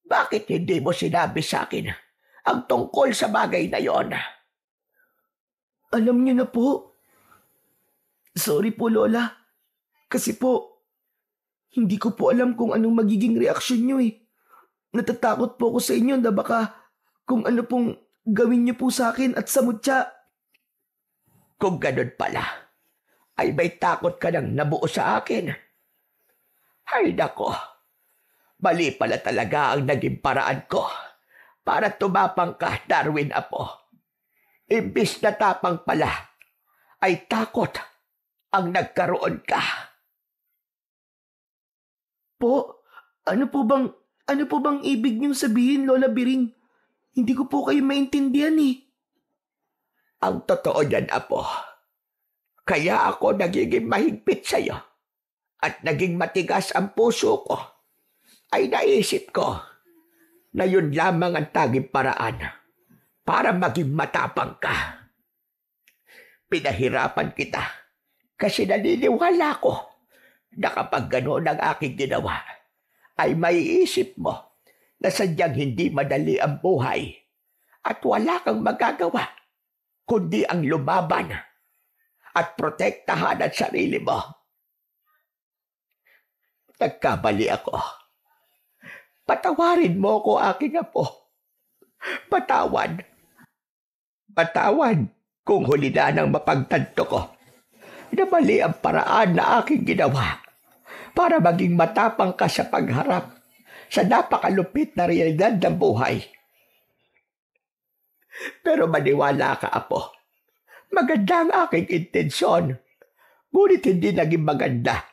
bakit hindi mo sinabi sa akin ang tungkol sa bagay na yon? Alam niyo na po. Sorry po, Lola. Kasi po, hindi ko po alam kung anong magiging reaksyon niyo eh. Natatakot po ako sa inyo na baka kung ano pong gawin niyo po sa akin at sa mutya. Kung ganun pala, ay may takot ka nang nabuo sa akin. Ay nako, mali pala talaga ang naging paraan ko para tumapang ka, Darwin apo. Imbis na tapang pala, ay takot ang nagkaroon ka. Po, ano po bang ibig niyong sabihin, Lola Biring? Hindi ko po kayo maintindihan eh. Ang totoo niyan, apo. Kaya ako nagiging mahigpit sa'yo at naging matigas ang puso ko. Ay naisip ko na yun lamang ang taging paraan para maging matapang ka. Pinahirapan kita kasi naniniwala ko na kapag gano'n ang aking ginawa, ay maiisip mo na sadyang hindi madali ang buhay at wala kang magagawa kundi ang lumaban at protektahan ang sarili mo. Nagkamali ako. Patawarin mo ko, aking apo. Patawan kung huli na ng mapagtanto ko na mali ang paraan na aking ginawa para maging matapang ka sa pagharap sa napakalupit na realidad ng buhay. Pero maniwala ka, apo. Maganda ang aking intensyon. Ngunit hindi naging maganda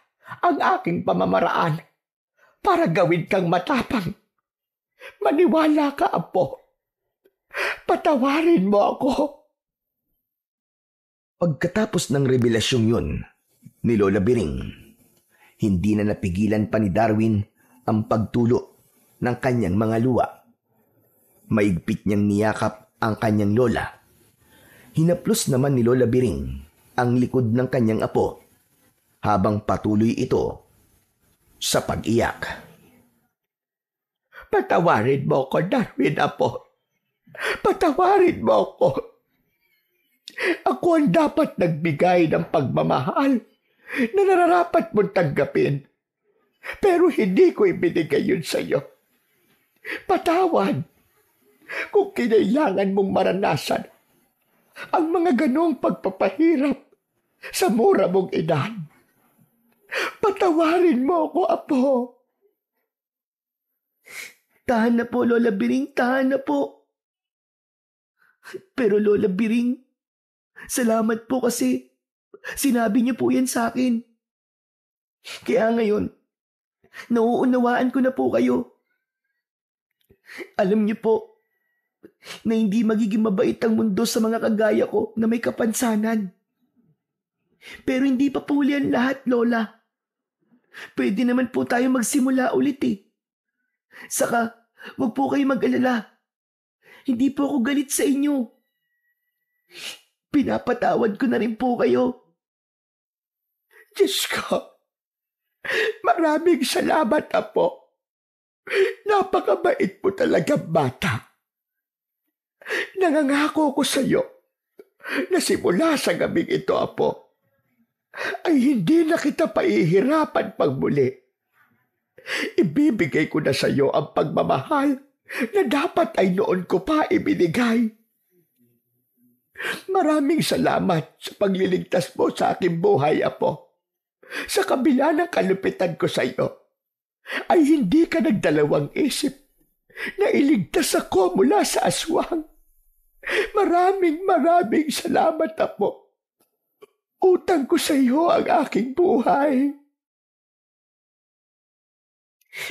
ang aking pamamaraan para gawin kang matapang. Maniwala ka, apo. Patawarin mo ako. Pagkatapos ng revelasyong yun ni Lola Biring, hindi na napigilan pa ni Darwin ang pagtulo ng kanyang mga luha. Maigpit niyang niyakap ang kanyang lola. Hinaplos naman ni Lola Biring ang likod ng kanyang apo habang patuloy ito sa pag-iyak. Patawarin mo ko, Darwin, apo. Patawarin mo ko. Ako ang dapat nagbigay ng pagmamahal na nararapat mong tanggapin. Pero hindi ko ibinigay yun sa iyo. Patawad kung kinailangan mong maranasan ang mga ganong pagpapahirap sa mura mong edad. Patawarin mo ako, apo. Tahan na po, Lola Biring, tahan na po. Pero Lola Biring, salamat po kasi sinabi niyo po yan sa akin. Kaya ngayon, nauunawaan ko na po kayo. Alam niyo po na hindi magiging mabait ang mundo sa mga kagaya ko na may kapansanan. Pero hindi pa po yan lahat, Lola. Pwede naman po tayo magsimula ulit eh. Saka, wag po kayo mag-alala. Hindi po ako galit sa inyo. Pinapatawad ko na rin po kayo. Diyos ko, maraming salamat, apo. Napakabait mo talaga, bata. Nangangako ko sa iyo na simula sa gabing ito, apo, ay hindi na kita paihirapan pagmuli. Ibibigay ko na sa iyo ang pagmamahal na dapat ay noon ko pa ibinigay. Maraming salamat sa pagliligtas mo sa aking buhay, apo. Sa kabila ng kalupitan ko sa iyo, ay hindi ka nagdalawang isip na iligtas ako mula sa aswang. Maraming salamat, apo. Utang ko sa iyo ang aking buhay.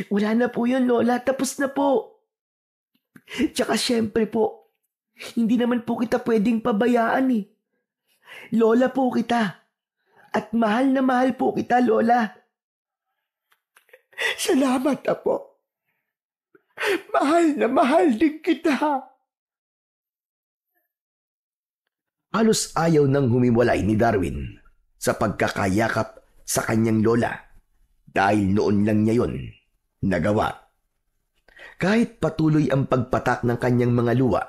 Wala na po yun, Lola. Tapos na po. Tsaka syempre po, hindi naman po kita pwedeng pabayaan eh. Lola po kita. At mahal na mahal po kita, Lola. Salamat, apo. Mahal na mahal din kita. Halos ayaw nang humiwalay ni Darwin sa pagkakayakap sa kanyang lola dahil noon lang niya yon nagawa. Kahit patuloy ang pagpatak ng kanyang mga luwa,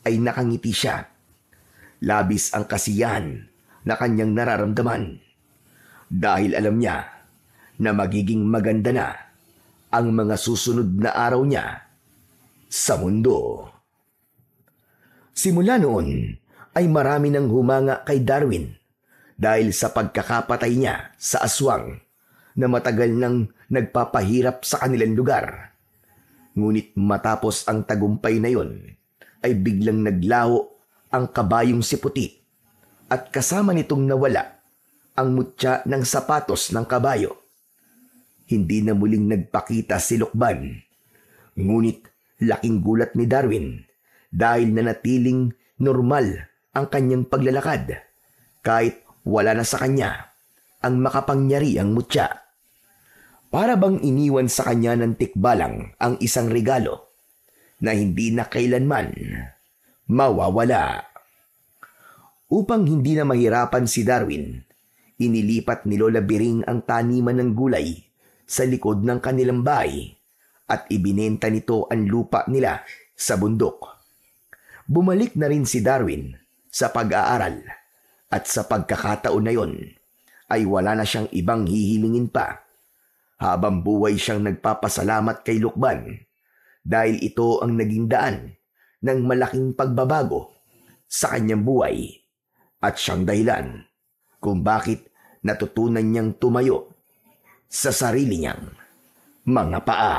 ay nakangiti siya. Labis ang kasiyahan na kanyang nararamdaman dahil alam niya na magiging maganda na ang mga susunod na araw niya sa mundo. Simula noon ay marami nang humanga kay Darwin dahil sa pagkakapatay niya sa aswang na matagal nang nagpapahirap sa kanilang lugar. Ngunit matapos ang tagumpay na yon, ay biglang naglaho ang kabayong si Puti at kasama nitong nawala ang mutya ng sapatos ng kabayo. Hindi na muling nagpakita si Lukban. Ngunit laking gulat ni Darwin dahil nanatiling normal ang kanyang paglalakad kahit wala na sa kanya ang makapangyarihang mutya. Para bang iniwan sa kanya ng tikbalang ang isang regalo na hindi na kailanman mawawala. Upang hindi na mahirapan si Darwin, inilipat ni Lola Biring ang taniman ng gulay sa likod ng kanilang bahay at ibinenta nito ang lupa nila sa bundok. Bumalik na rin si Darwin sa pag-aaral at sa pagkakataon na yon ay wala na siyang ibang hihilingin pa. Habang buhay siyang nagpapasalamat kay Lukban dahil ito ang naging daan ng malaking pagbabago sa kanyang buhay at siyang dahilan kung bakit natutunan niyang tumayo sa sarili niyang mga paa.